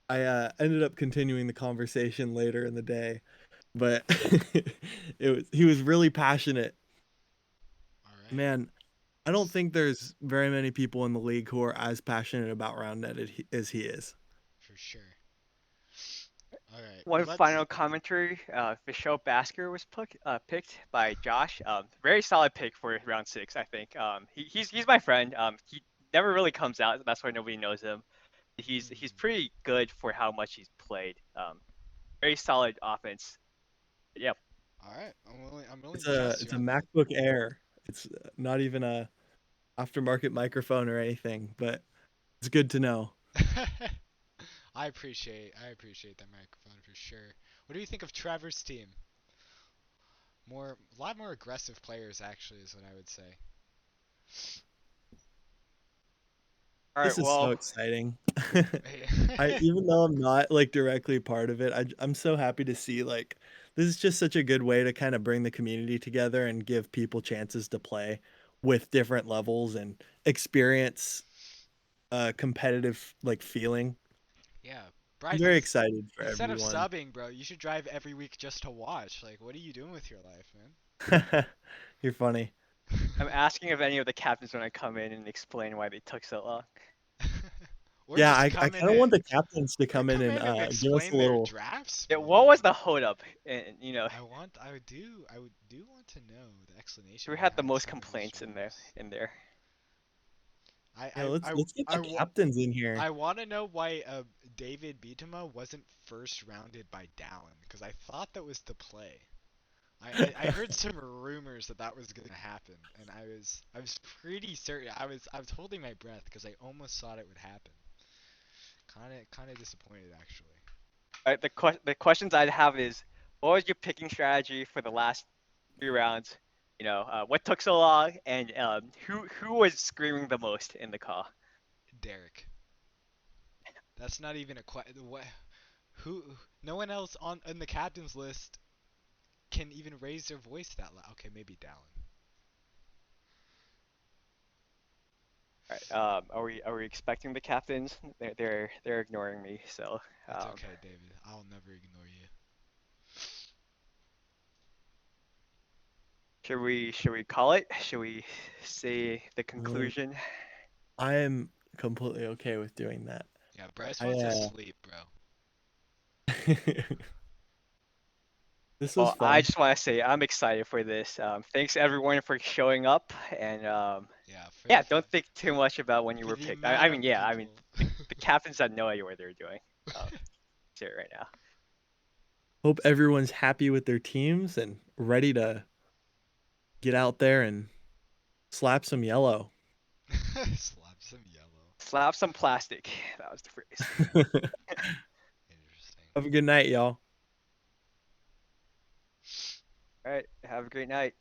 I ended up continuing the conversation later in the day. But he was really passionate. all right, Man, I don't think there's very many people in the league who are as passionate about Roundnet as he is. for sure. All right, One let's. final commentary: Vishal Basker was picked by Josh. Very solid pick for round 6, I think. He's my friend. He never really comes out. That's why nobody knows him. He's Mhm. pretty good for how much he's played. Very solid offense. Yep. All right, I'm willing It's to a trust you it's a on that. MacBook Air. It's not even a aftermarket microphone or anything, but it's good to know. I appreciate that microphone for sure. What do you think of Trevor's team? A lot more aggressive players actually is what I would say. All right. This is so Well, exciting. I even though I'm not like directly part of it, I'm so happy to see like this is just such a good way to kind of bring the community together and give people chances to play with different levels and experience competitive like feeling. Yeah, I'm Bryce. very excited for Instead of everyone. subbing, bro, you should drive every week just to watch. Like, what are you doing with your life, man? You're funny. I'm asking if any of the captains want to come in and explain why they took so long. Or Yeah, just I come kind in of and want the captains to or come in and give us a explain their little. drafts. Yeah, Maybe. what was the hold up? And I would do want to know the explanation we had the behind most some of these complaints in there. drafts. In there. Yeah, let's get I, the captains in here. I want to know why David Bietema wasn't first rounded by Dallin, because I thought that was the play. I heard some rumors that was gonna happen, and I was pretty certain. I was holding my breath because I almost thought it would happen. Kind of disappointed actually. All right, the questions I'd have is, what was your picking strategy for the last 3 rounds? What took so long, and who was screaming the most in the call? Derek. That's not even a question. Who? No one else on the captain's list can even raise their voice that loud. Okay, maybe Dallin. All right, are we expecting the captains? They're ignoring me, so. It's okay, David. I'll never ignore you. Should we call it? Should we say the conclusion? I am completely okay with doing that. Yeah, Bryce wants to sleep, bro. This was Well, fun. I just want to say I'm excited for this. Thanks everyone for showing up, and don't think too much about when you were picked. I mean, the captains had no idea what they were doing. See it right now. Hope everyone's happy with their teams and ready to get out there and slap some yellow. Slap some yellow. Slap some plastic. That was the phrase. Interesting. Have a good night, y'all. All right. Have a great night.